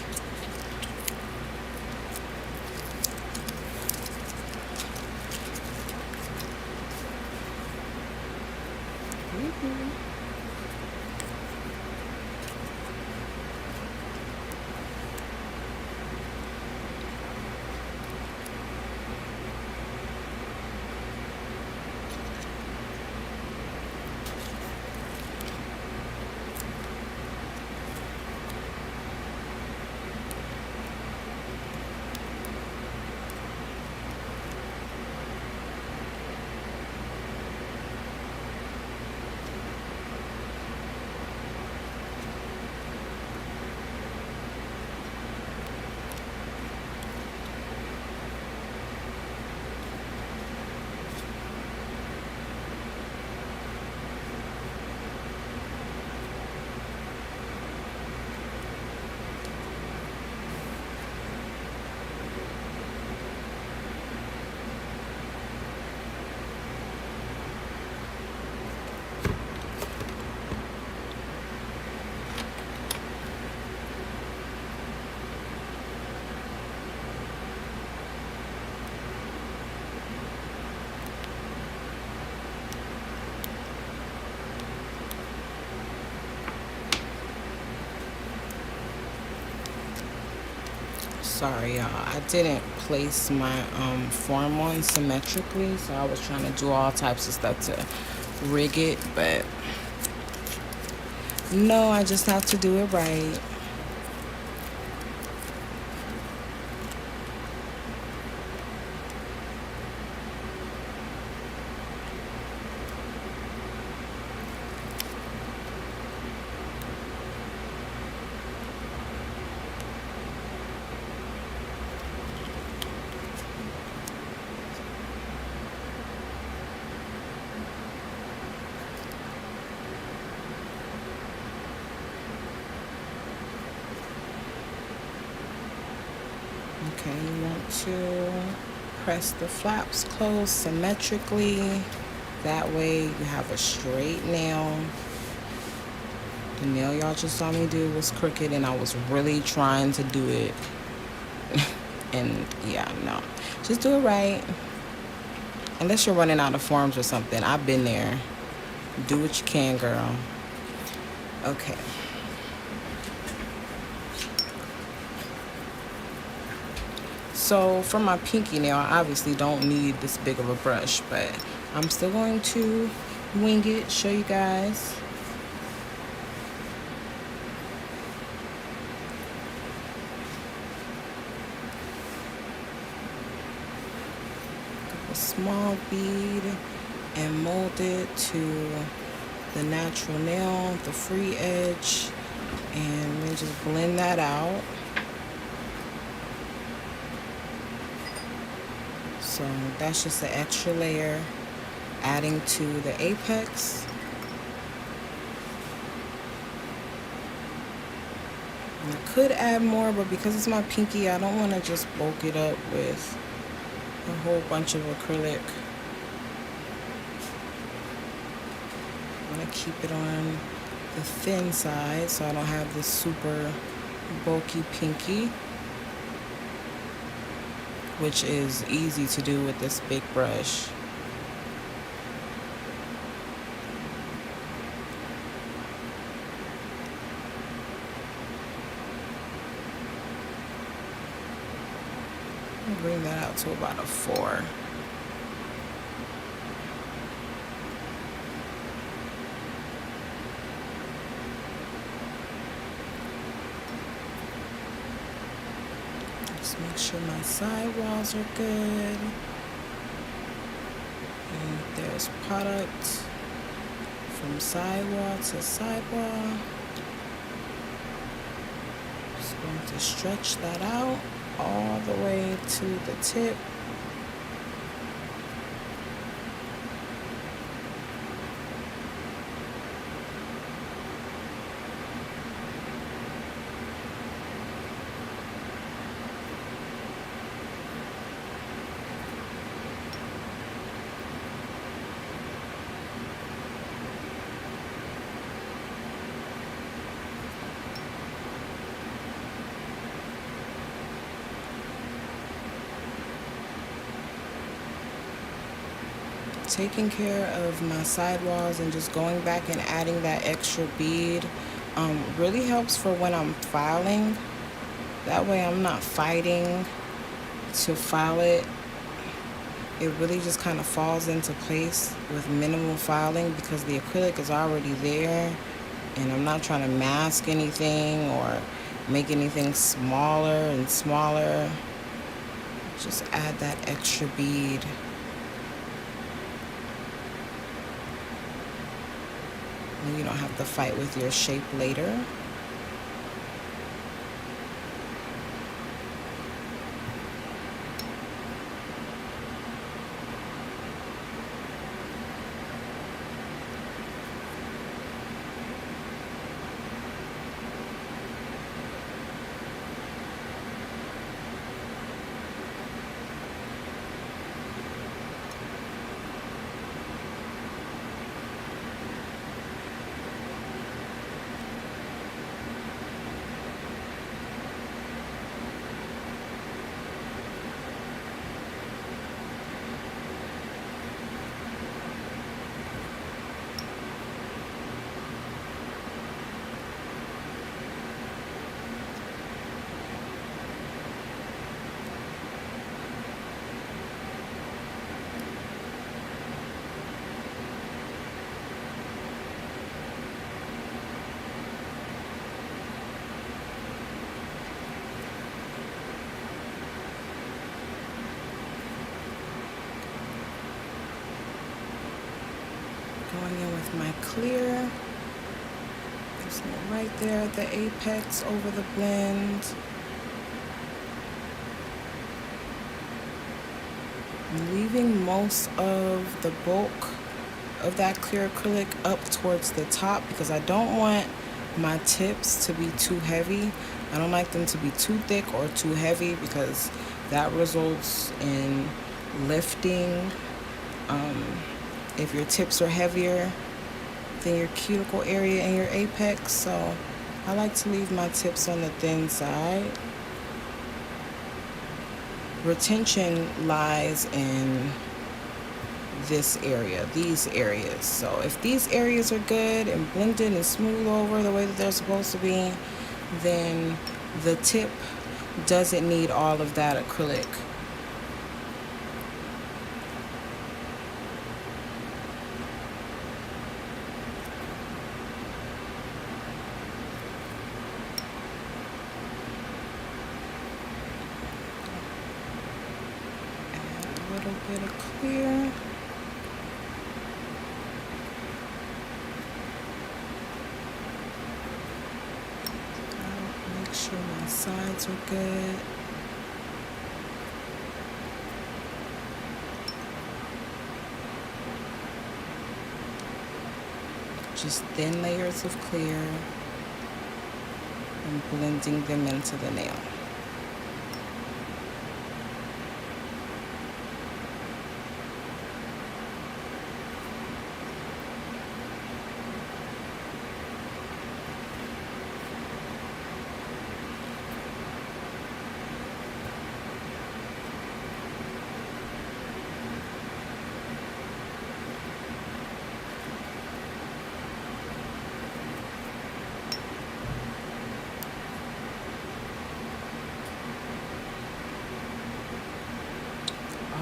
Speaker 1: Sorry, y'all. I didn't place my form on symmetrically, so I was trying to do all types of stuff to rig it, but no, I just have to do it right. Okay, you want to press the flaps closed symmetrically. That way you have a straight nail. The nail y'all just saw me do was crooked and I was really trying to do it. And yeah, no. Just do it right. Unless you're running out of forms or something. I've been there. Do what you can, girl. Okay. So for my pinky nail, I obviously don't need this big of a brush, but I'm still going to wing it, show you guys. A small bead and mold it to the natural nail, the free edge, and then just blend that out. So that's just an extra layer adding to the apex. And I could add more, but because it's my pinky, I don't want to just bulk it up with a whole bunch of acrylic. I want to keep it on the thin side so I don't have this super bulky pinky, which is easy to do with this big brush. I'll bring that out to about a 4. Just make sure my side walls are good. And there's product from sidewall to sidewall. Just going to stretch that out all the way to the tip. Taking care of my sidewalls and just going back and adding that extra bead really helps for when I'm filing. That way I'm not fighting to file it. It really just kind of falls into place with minimal filing because the acrylic is already there and I'm not trying to mask anything or make anything smaller and smaller. Just add that extra bead. And you don't have to fight with your shape later. Going in with my clear. Just right there at the apex over the blend. I'm leaving most of the bulk of that clear acrylic up towards the top because I don't want my tips to be too heavy. I don't like them to be too thick or too heavy because that results in lifting. Um, if your tips are heavier than your cuticle area and your apex, so I like to leave my tips on the thin side. Retention lies in this area, these areas. So if these areas are good and blended and smooth over the way that they're supposed to be, then the tip doesn't need all of that acrylic. Add a little bit of clear. Make sure my sides are good. Just thin layers of clear and blending them into the nail.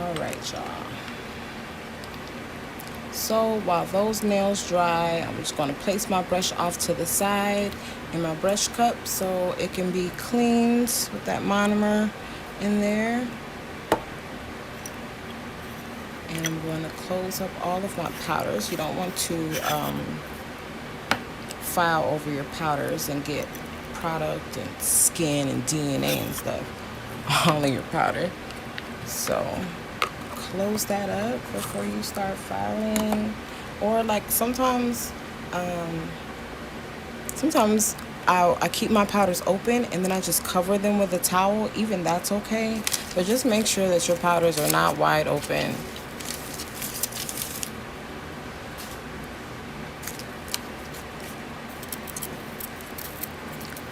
Speaker 1: All right, y'all. So while those nails dry, I'm just going to place my brush off to the side in my brush cup so it can be cleaned with that monomer in there. And I'm going to close up all of my powders. You don't want to file over your powders and get product and skin and DNA and stuff all in your powder. So close that up before you start filing. Or like sometimes I keep my powders open and then I just cover them with a towel. Even that's okay, but just make sure that your powders are not wide open.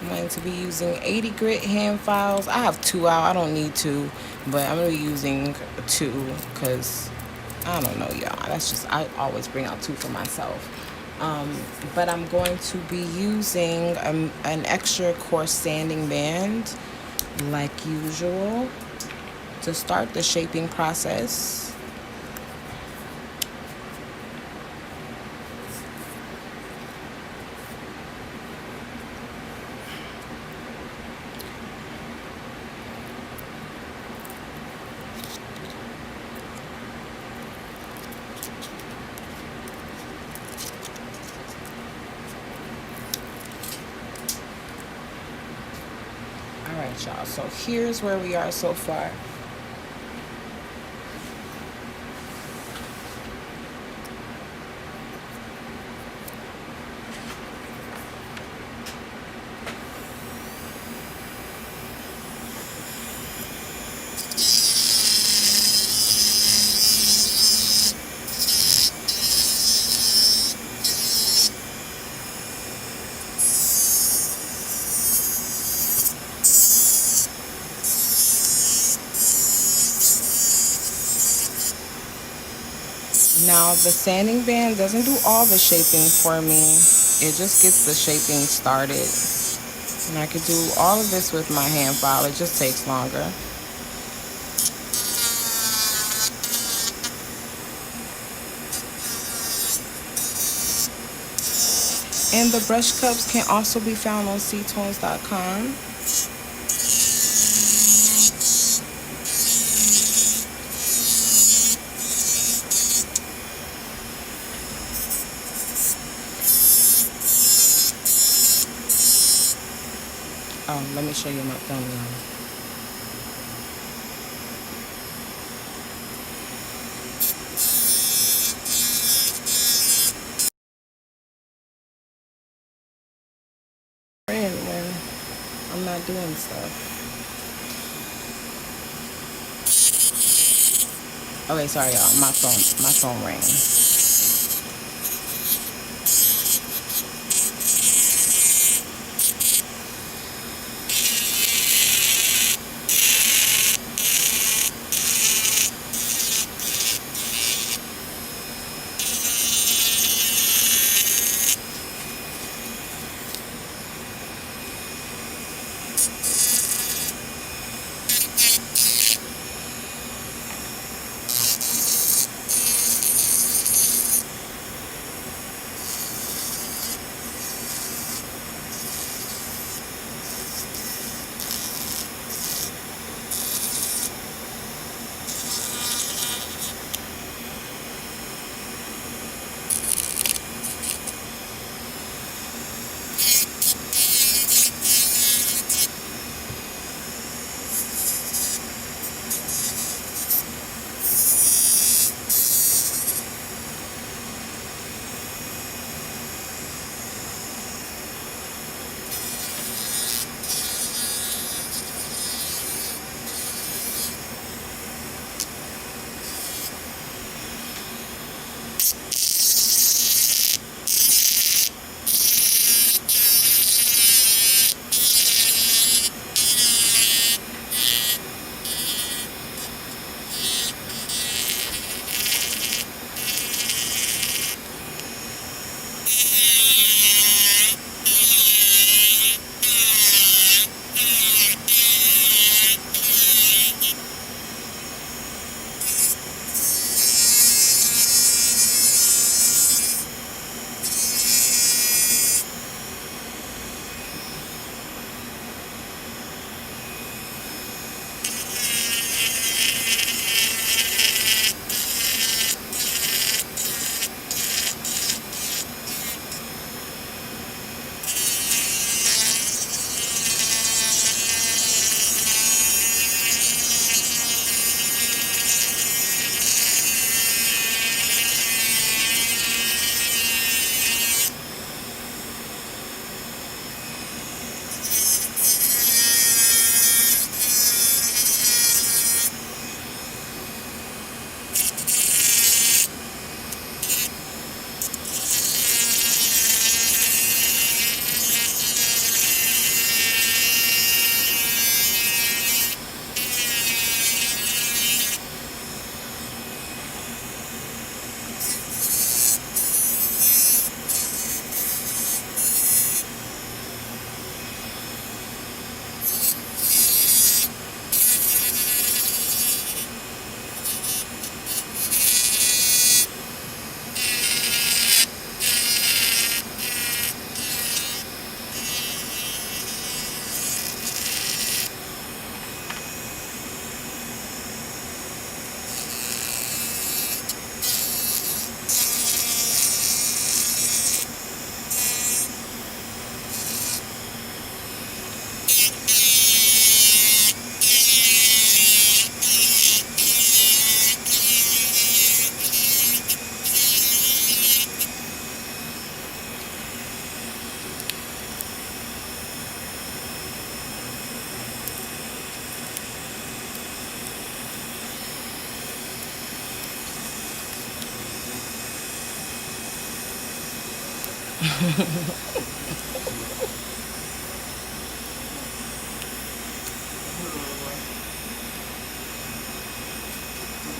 Speaker 1: I'm going to be using 80 grit hand files. I have 2 out. I don't need 2, but I'm going to be using 2 because I don't know, y'all. That's just, I always bring out 2 for myself. But I'm going to be using an extra coarse sanding band like usual to start the shaping process. All right, y'all. So here's where we are so far. Now, the sanding band doesn't do all the shaping for me. It just gets the shaping started. And I could do all of this with my hand file. It just takes longer. And the brush cups can also be found on ctones.com. Oh, let me show you my thumbnail. and stuff. Okay, sorry y'all. My phone rang.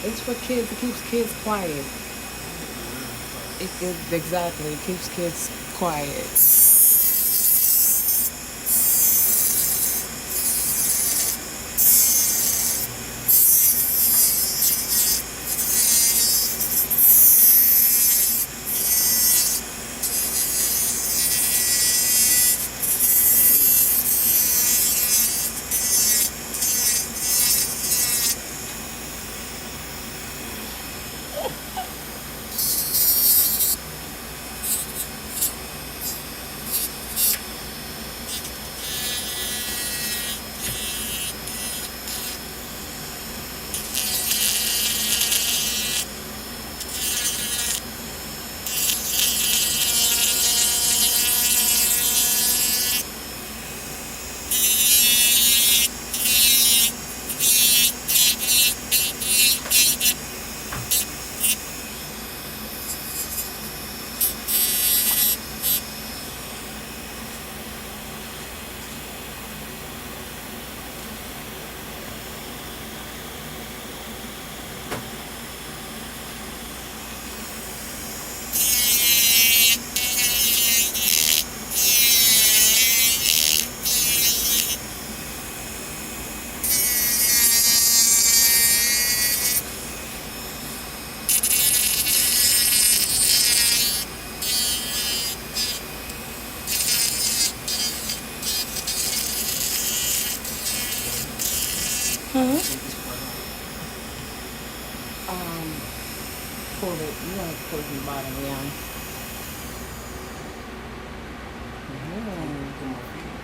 Speaker 1: It's for kids. It keeps kids quiet. Exactly. It keeps kids quiet.
Speaker 2: Take this part off.
Speaker 1: Um, pull it. You want to pull it from the bottom, yeah.
Speaker 2: Put my feet.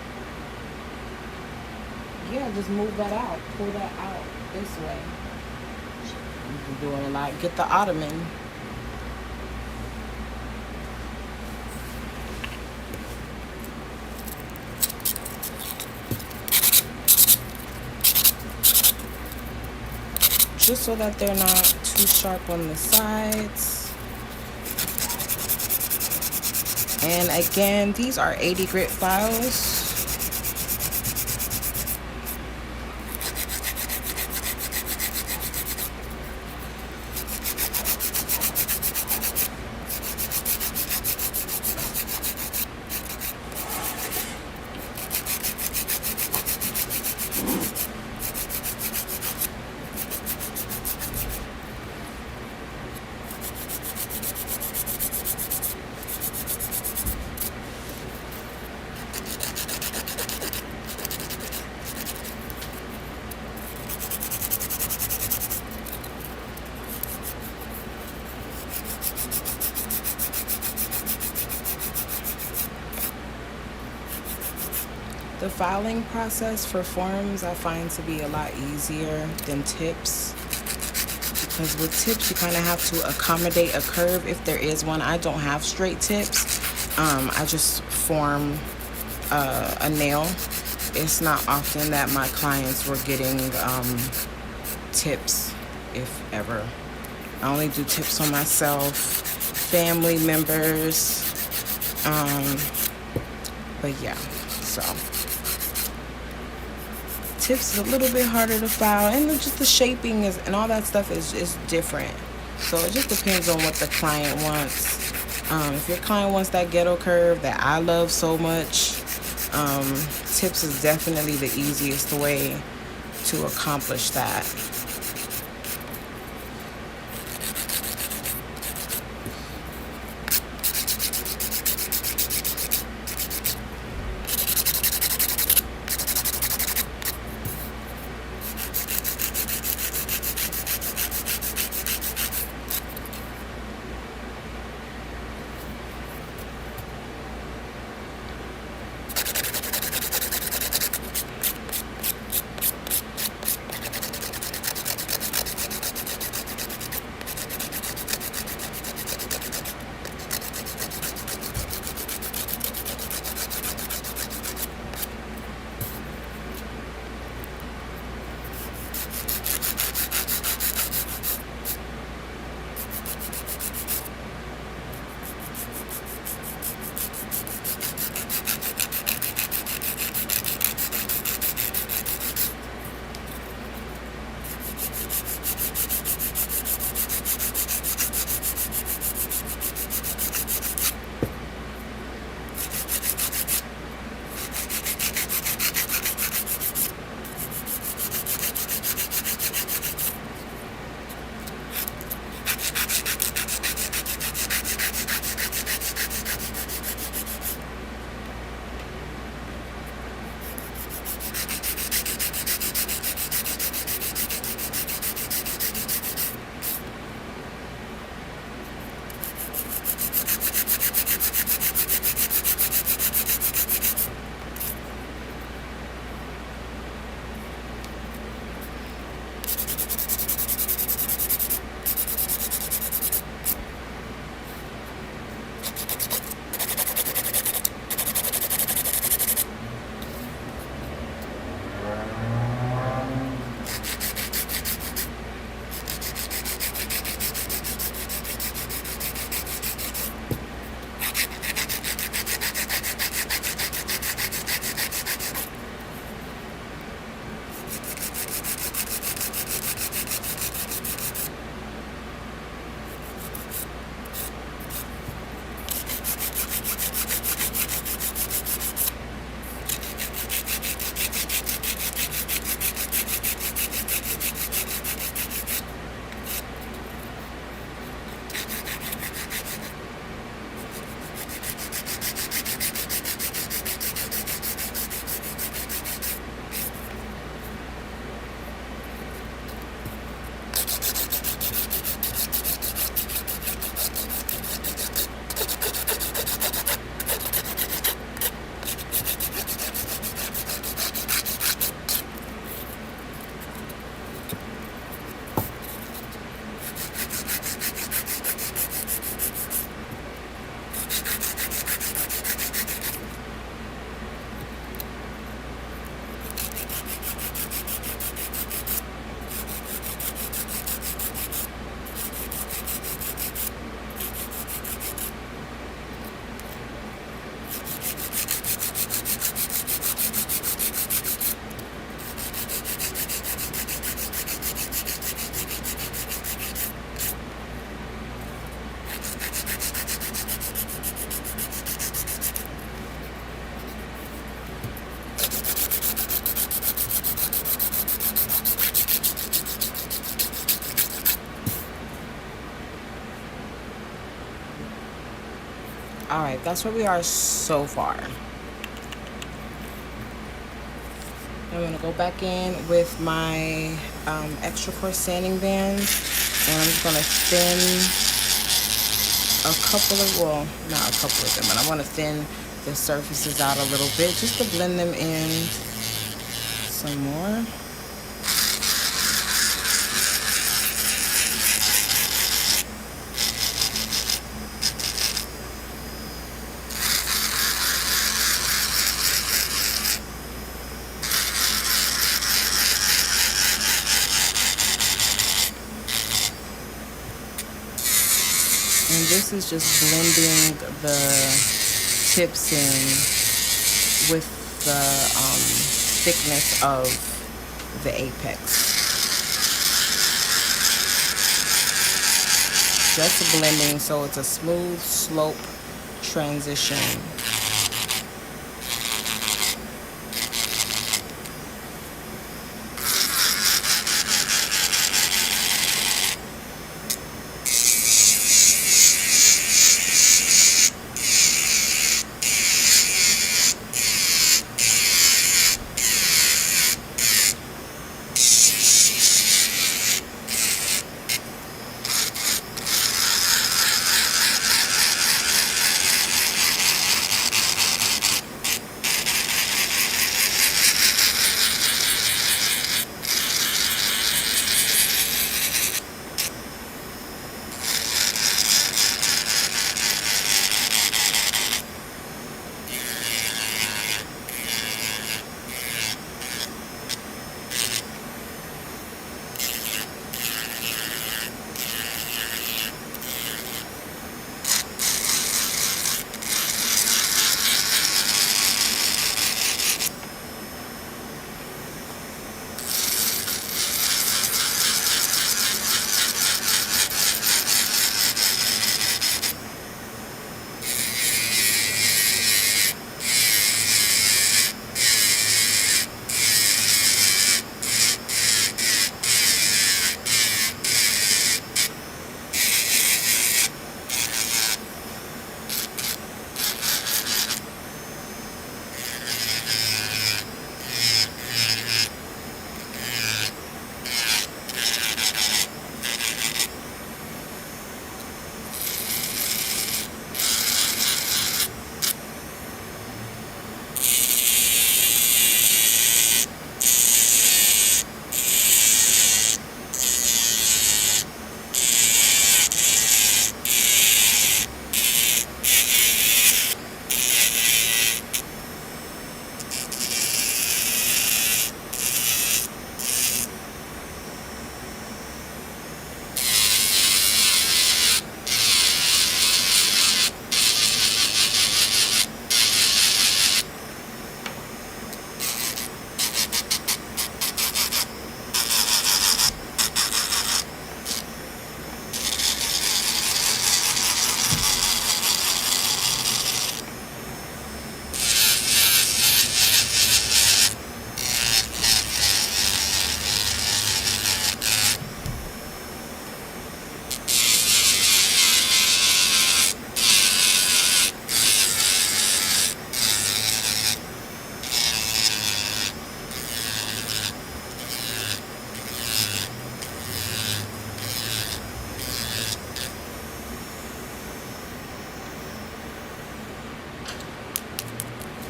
Speaker 1: Yeah, just move that out. Pull that out this way. You can do it a lot. Get the ottoman. Just so that they're not too sharp on the sides. And again, these are 80 grit files. The filing process for forms I find to be a lot easier than tips, because with tips you kind of have to accommodate a curve if there is one. I don't have straight tips. I just form a nail. It's not often that my clients were getting tips, if ever. I only do tips on myself, family members, but yeah, so tips is a little bit harder to file, and just the shaping is and all that stuff is different. So it just depends on what the client wants. If your client wants that ghetto curve that I love so much, tips is definitely the easiest way to accomplish that. All right, that's where we are so far. I'm gonna go back in with my extra coarse sanding bands, and I'm just gonna thin a couple of, well, not a couple of them, but I want to thin the surfaces out a little bit just to blend them in some more. And this is just blending the tips in with the thickness of the apex. Just blending so it's a smooth slope transition.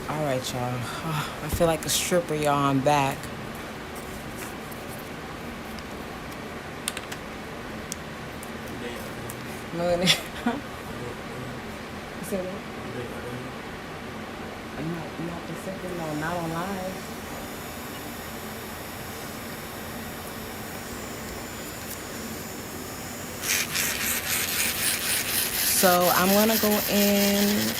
Speaker 1: All right, y'all. I feel like a stripper, y'all. I'm back. No, you said what? Not Pacific, no, not on live. So I'm gonna go in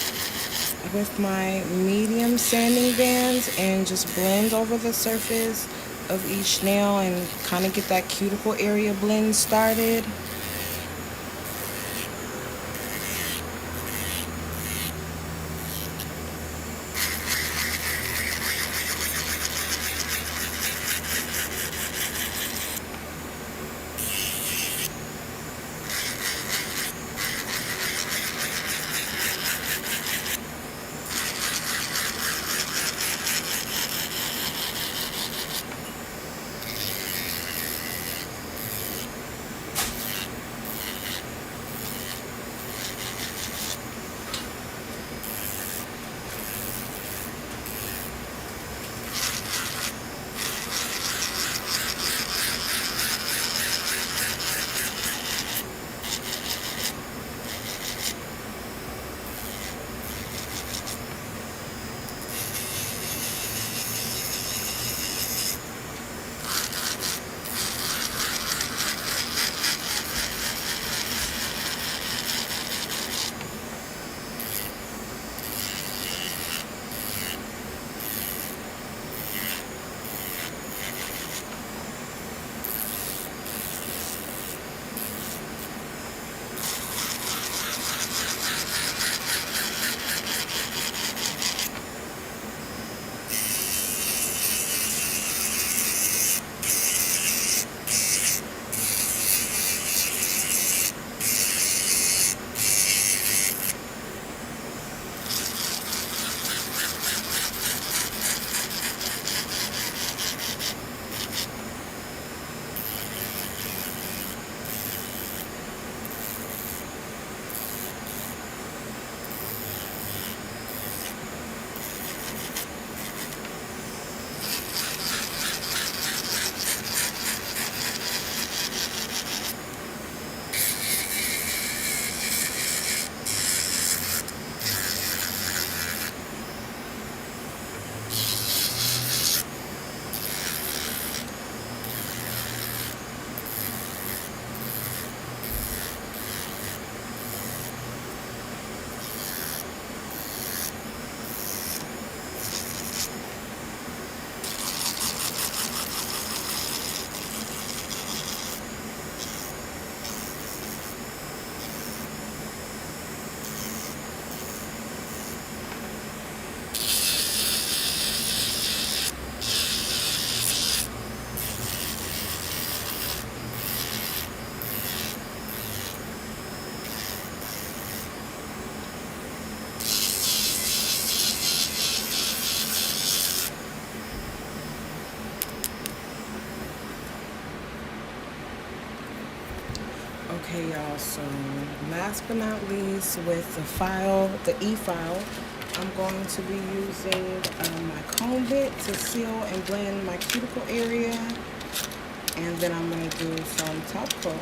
Speaker 1: with my medium sanding bands and just blend over the surface of each nail and kind of get that cuticle area blend started. Okay, y'all, so last but not least, with the e-file, I'm going to be using my comb bit to seal and blend my cuticle area, and then I'm going to do some top coat.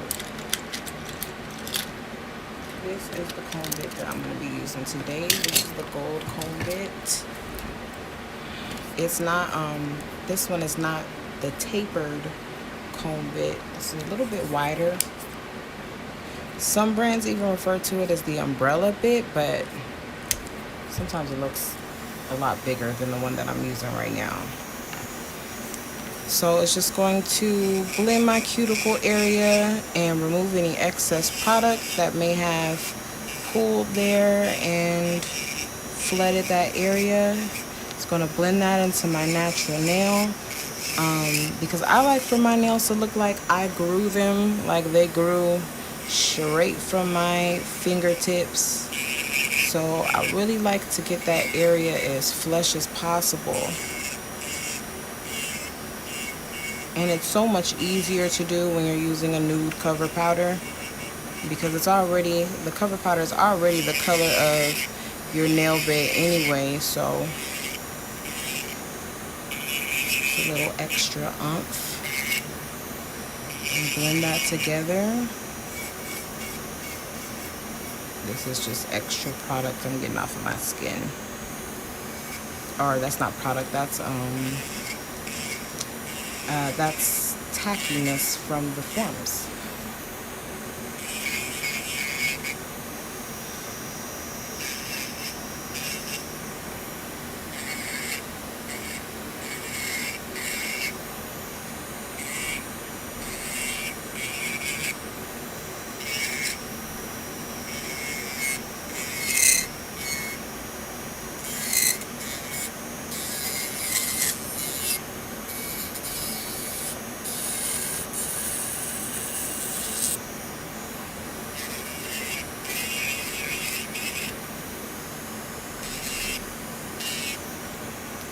Speaker 1: This is the comb bit that I'm going to be using today. This is the gold comb bit. It's not, this one is not the tapered comb bit. It's a little bit wider. Some brands even refer to it as the umbrella bit, but sometimes it looks a lot bigger than the one that I'm using right now. So it's just going to blend my cuticle area and remove any excess product that may have pooled there and flooded that area. It's going to blend that into my natural nail. Because I like for my nails to look like I grew them, like they grew straight from my fingertips. So I really like to get that area as flush as possible. And it's so much easier to do when you're using a nude cover powder, because the cover powder is already the color of your nail bed anyway, so it's a little extra oomph. And blend that together. This is just extra product I'm getting off of my skin. Or that's not product, that's tackiness from the forms.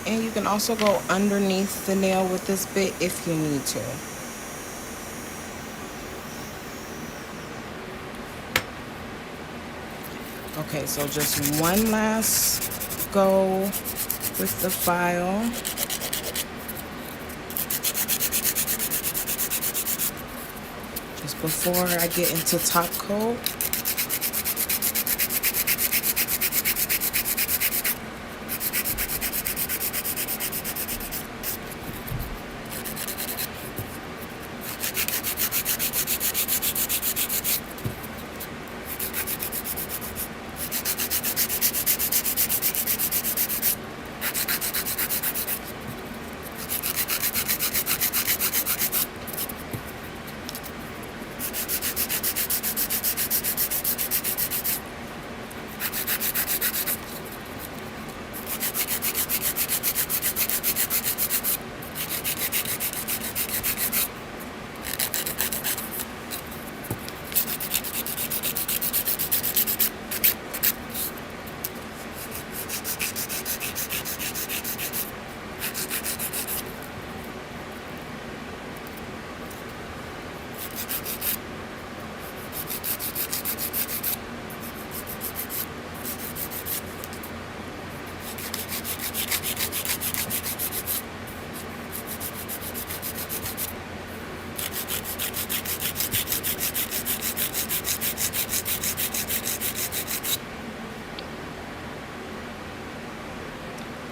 Speaker 1: And you can also go underneath the nail with this bit if you need to. Okay, so just one last go with the file. Just before I get into top coat.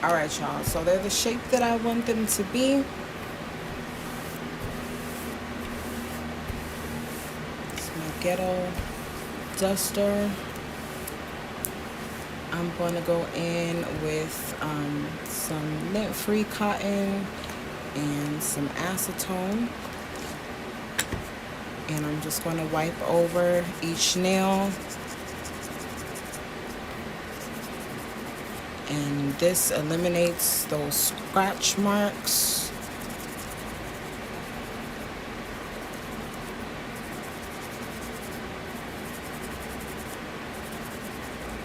Speaker 1: Alright, y'all, so they're the shape that I want them to be. It's my ghetto duster. I'm going to go in with some lint-free cotton and some acetone. And I'm just going to wipe over each nail. And this eliminates those scratch marks.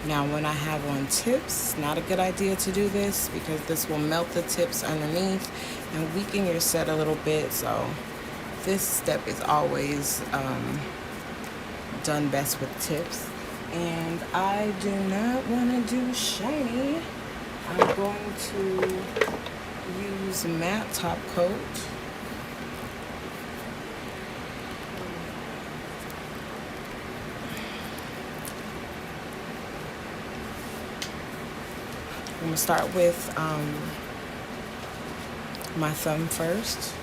Speaker 1: Now when I have on tips, not a good idea to do this because this will melt the tips underneath and weaken your set a little bit. So this step is always done best with tips. And I do not want to do shiny. I'm going to use matte top coat. I'm going to start with my thumb first.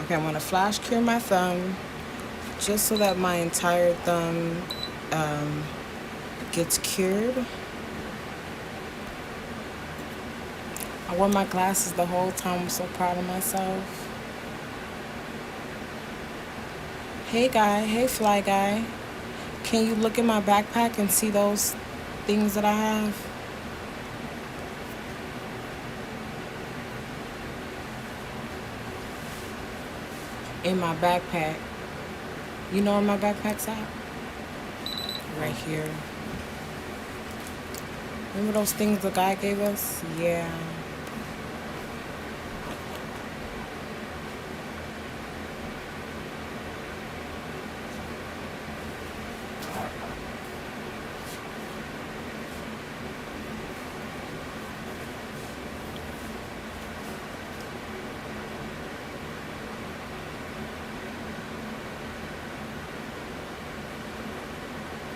Speaker 1: Okay, I'm going to flash cure my thumb just so that my entire thumb gets cured. I wore my glasses the whole time. I'm so proud of myself. Hey guy, hey fly guy. Can you look in my backpack and see those things that I have? In my backpack. You know where my backpack's at? Right here. Remember those things the guy gave us? Yeah.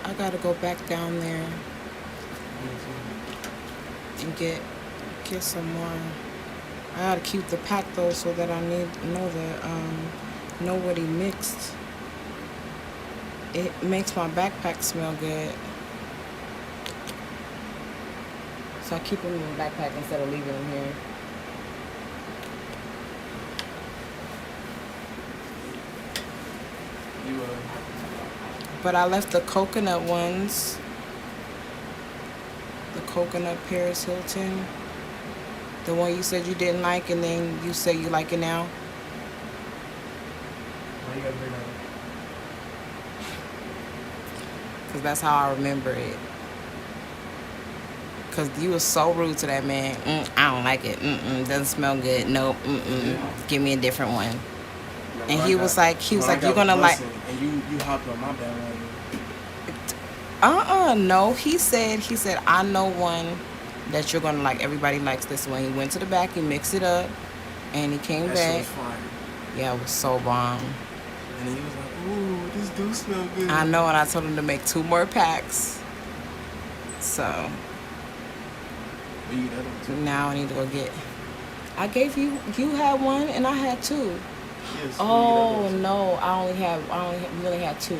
Speaker 1: I gotta go back down there and get some more. I gotta keep the pack though, so that I know what he mixed. It makes my backpack smell good, so I keep them in the backpack instead of leaving them here. But I left the coconut ones. The coconut Paris Hilton. The one you said you didn't like, and then you say you like it now.
Speaker 2: Why you gotta bring that up?
Speaker 1: Because that's how I remember it. Because you was so rude to that man. I don't like it. Doesn't smell good. Nope.
Speaker 2: Yeah.
Speaker 1: Give me a different one.
Speaker 2: Now,
Speaker 1: And
Speaker 2: when
Speaker 1: he
Speaker 2: I
Speaker 1: was
Speaker 2: got-
Speaker 1: like,
Speaker 2: when I got
Speaker 1: you're gonna like.
Speaker 2: busting And you hopped on my bandwagon.
Speaker 1: No. He said, I know one that you're gonna like. Everybody likes this one. He went to the back, he mixed it up, and he came
Speaker 2: That shit
Speaker 1: back.
Speaker 2: was fire.
Speaker 1: Yeah, it was so bomb.
Speaker 2: And then he was like, ooh, this do smell good.
Speaker 1: I know, and I told him to make 2 more packs. So
Speaker 2: But you that one too.
Speaker 1: now I need to go get. I gave you had one and I had 2.
Speaker 2: Yes,
Speaker 1: Oh no, we only had 2.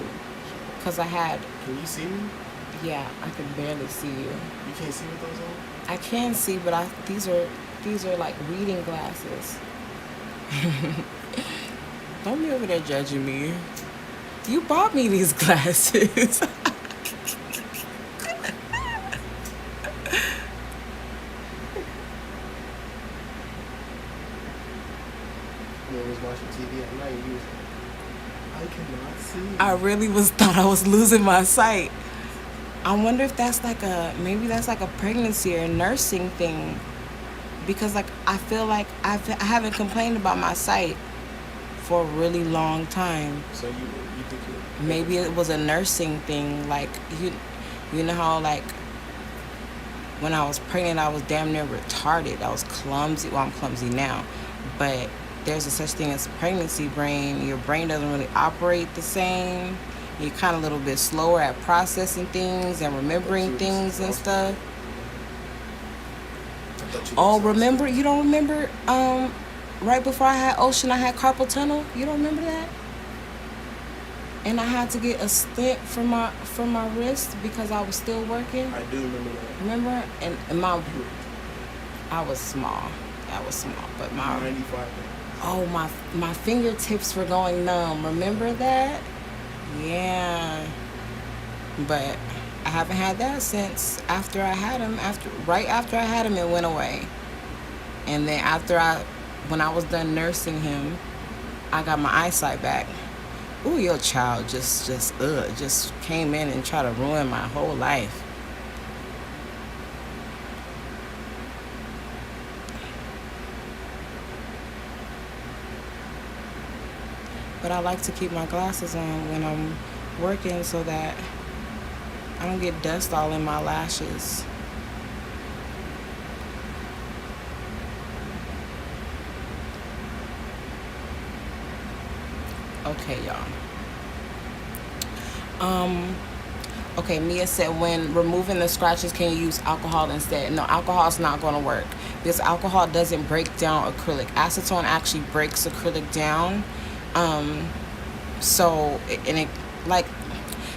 Speaker 1: Cause I had,
Speaker 2: Can you see me?
Speaker 1: yeah, I could barely see you.
Speaker 2: You can't see with those on?
Speaker 1: I can see, but these are like reading glasses. Don't be over there judging me. You bought me these glasses.
Speaker 2: You was watching TV at night. You was like, I cannot see.
Speaker 1: I really thought I was losing my sight. I wonder if that's like maybe that's like a pregnancy or nursing thing, because like I feel like I haven't complained about my sight for a really long time.
Speaker 2: So you think it?
Speaker 1: Maybe it was a nursing thing, like you know how like when I was pregnant I was damn near retarded. I was clumsy. Well, I'm clumsy now, but there's a such thing as pregnancy brain. Your brain doesn't really operate the same. You're kind of a little bit slower at processing things and remembering things and stuff.
Speaker 2: thought you
Speaker 1: Oh,
Speaker 2: didn't say
Speaker 1: remember? You don't remember? Right before I had Ocean, I had carpal tunnel. You don't remember that? And I had to get a stent for my wrist because I was still working.
Speaker 2: I do remember that.
Speaker 1: Remember? And my I was small. I was small, but my
Speaker 2: 95.
Speaker 1: oh my fingertips were going numb. Remember that? Yeah. But I haven't had that since after I had him. Right after I had him, it went away. And then when I was done nursing him, I got my eyesight back. Ooh, your child just came in and tried to ruin my whole life. But I like to keep my glasses on when I'm working so that I don't get dust all in my lashes. Okay, y'all. Um, okay, Mia said when removing the scratches, can you use alcohol instead? No, alcohol's not going to work because alcohol doesn't break down acrylic. Acetone actually breaks acrylic down. Um, so, and it, like,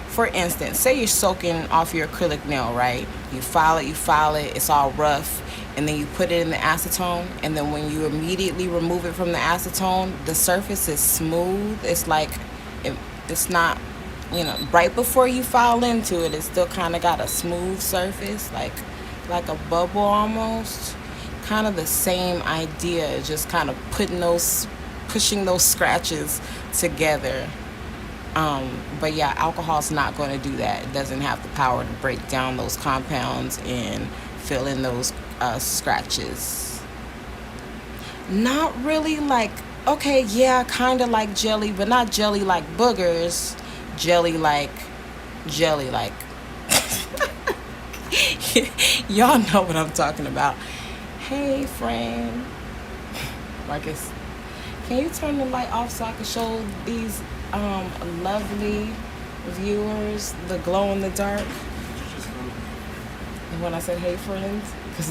Speaker 1: for instance, say you're soaking off your acrylic nail, right? You file it, it's all rough, and then you put it in the acetone, and then when you immediately remove it from the acetone, the surface is smooth. It's like, it's not, right before you file into it, it's still kind of got a smooth surface, like a bubble almost. Kind of the same idea, just kind of pushing those scratches together. But yeah, alcohol's not going to do that. It doesn't have the power to break down those compounds and fill in those scratches. Not really like, okay, yeah, kind of like jelly, but not jelly like boogers. Jelly like, jelly like. Y'all know what I'm talking about. Hey, friend. Marcus, can you turn the light off so I can show these lovely viewers the glow in the dark? And when I said hey friends, because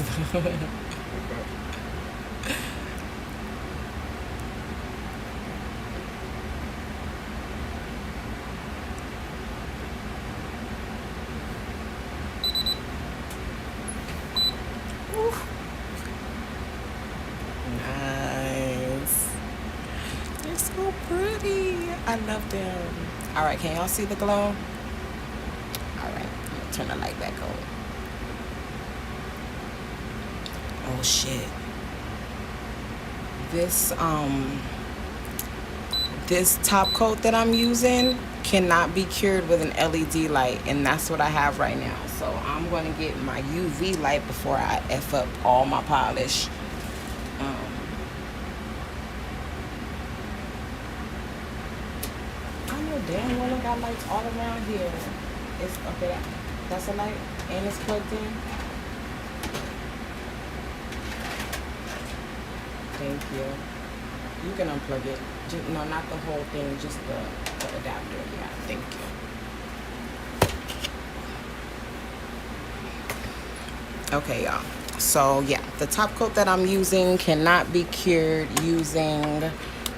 Speaker 1: nice. They're so pretty. I love them. All right, can y'all see the glow? All right, I'm gonna turn the light back on. Oh shit. This this top coat that I'm using cannot be cured with an LED light, and that's what I have right now. So I'm gonna get my UV light before I F up all my polish. I know damn well I got lights all around here. It's okay. That's a light, and it's plugged in. Thank you. You can unplug it. No, not the whole thing, just the adapter. Yeah, thank you. Okay, y'all. So, yeah, the top coat that I'm using cannot be cured using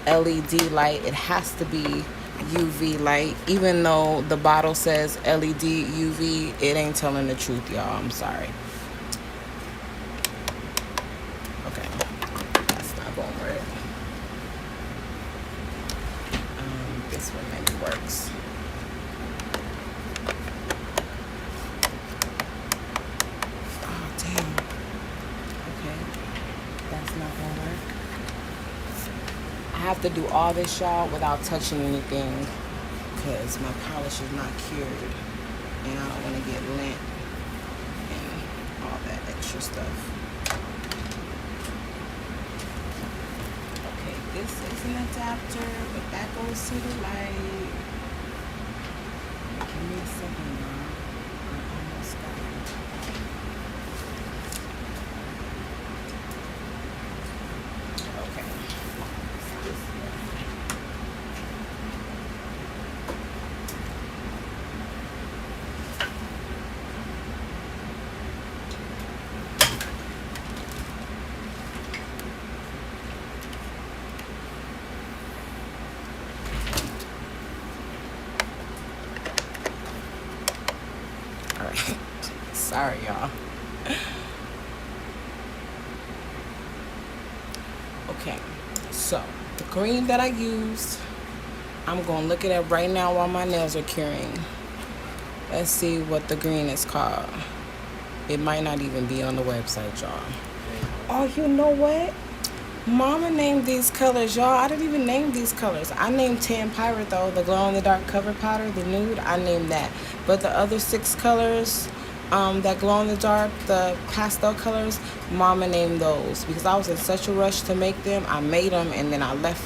Speaker 1: LED light. It has to be UV light. Even though the bottle says LED UV, it ain't telling the truth, y'all. I'm sorry. Okay, that's not going to work. This one maybe works. Oh, damn. Okay, that's not going to work. I have to do all this, y'all, without touching anything because my polish is not cured. And I don't want to get lint and all that extra stuff. Okay, this is an adapter, but that goes to the light. Give me a second, y'all. I'm almost done. Okay. All right. Sorry, y'all. Okay. So the green that I used, I'm gonna look at it right now while my nails are curing. Let's see what the green is called. It might not even be on the website, y'all. Oh, you know what? Mama named these colors, y'all. I didn't even name these colors. I named Tan Pirate though, the glow in the dark cover powder, the nude. I named that. But the other 6 colors, that glow in the dark, the pastel colors, Mama named those because I was in such a rush to make them. I made them and then I left.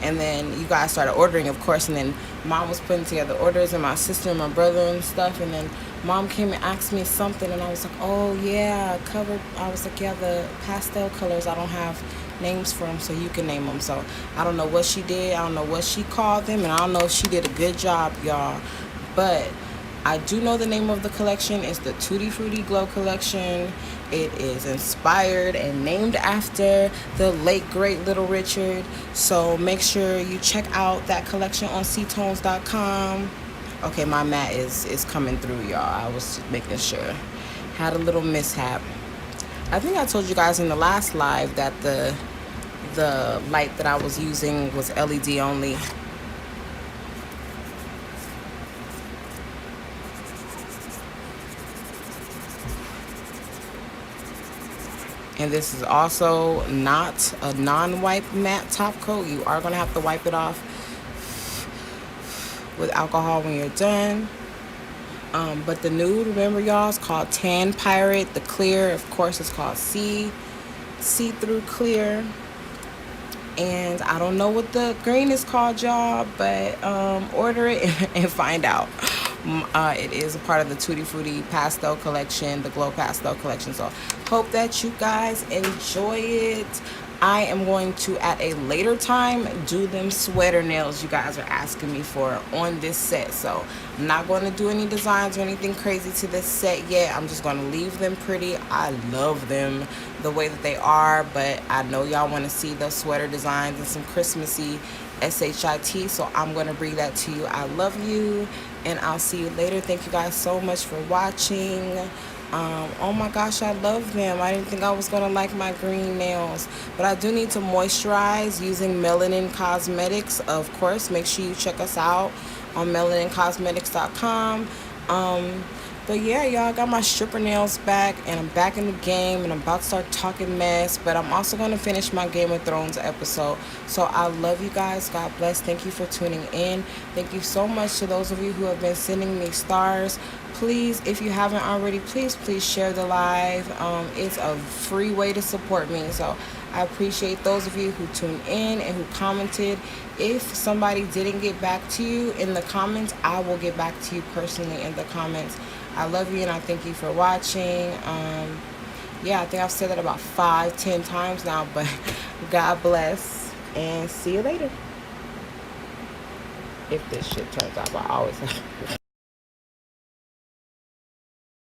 Speaker 1: And then you guys started ordering, of course. And then Mom was putting together orders, and my sister and my brother and stuff. And then Mom came and asked me something, and I was like, "Oh yeah, covered." I was like, "Yeah, the pastel colors. I don't have names for them, so you can name them." So I don't know what she did. I don't know what she called them, and I don't know if she did a good job, y'all. But I do know the name of the collection. It's the Tutti Frutti Glow Collection. It is inspired and named after the late great Little Richard. So make sure you check out that collection on ctones.com. Okay, my mat is coming through, y'all. I was making sure. Had a little mishap. I think I told you guys in the last live that the light that I was using was LED only. And this is also not a non-wipe matte top coat. You are going to have to wipe it off with alcohol when you're done. But the nude, remember y'all, is called Tan Pirate. The clear, of course, is called See-Through Clear. And I don't know what the green is called, y'all, but order it and find out. It is a part of the Tutti Frutti Pastel Collection, the Glow Pastel Collection. So hope that you guys enjoy it. I am going to, at a later time, do them sweater nails you guys are asking me for on this set. So I'm not going to do any designs or anything crazy to this set yet. I'm just going to leave them pretty. I love them the way that they are, but I know y'all want to see those sweater designs and some Christmassy SHIT, so I'm going to bring that to you. I love you, and I'll see you later. Thank you guys so much for watching. Oh my gosh, I love them. I didn't think I was gonna like my green nails, but I do need to moisturize using Melanin Cosmetics. Of course, make sure you check us out on melanincosmetics.com. But yeah, y'all, I got my stripper nails back, and I'm back in the game, and I'm about to start talking mess, but I'm also going to finish my Game of Thrones episode. So I love you guys. God bless. Thank you for tuning in. Thank you so much to those of you who have been sending me stars. Please, if you haven't already, please share the live. It's a free way to support me. So I appreciate those of you who tuned in and who commented. If somebody didn't get back to you in the comments, I will get back to you personally in the comments. I love you, and I thank you for watching. Yeah, I think I've said that about 5-10 times now, but God bless, and see you later. If this shit turns out, I always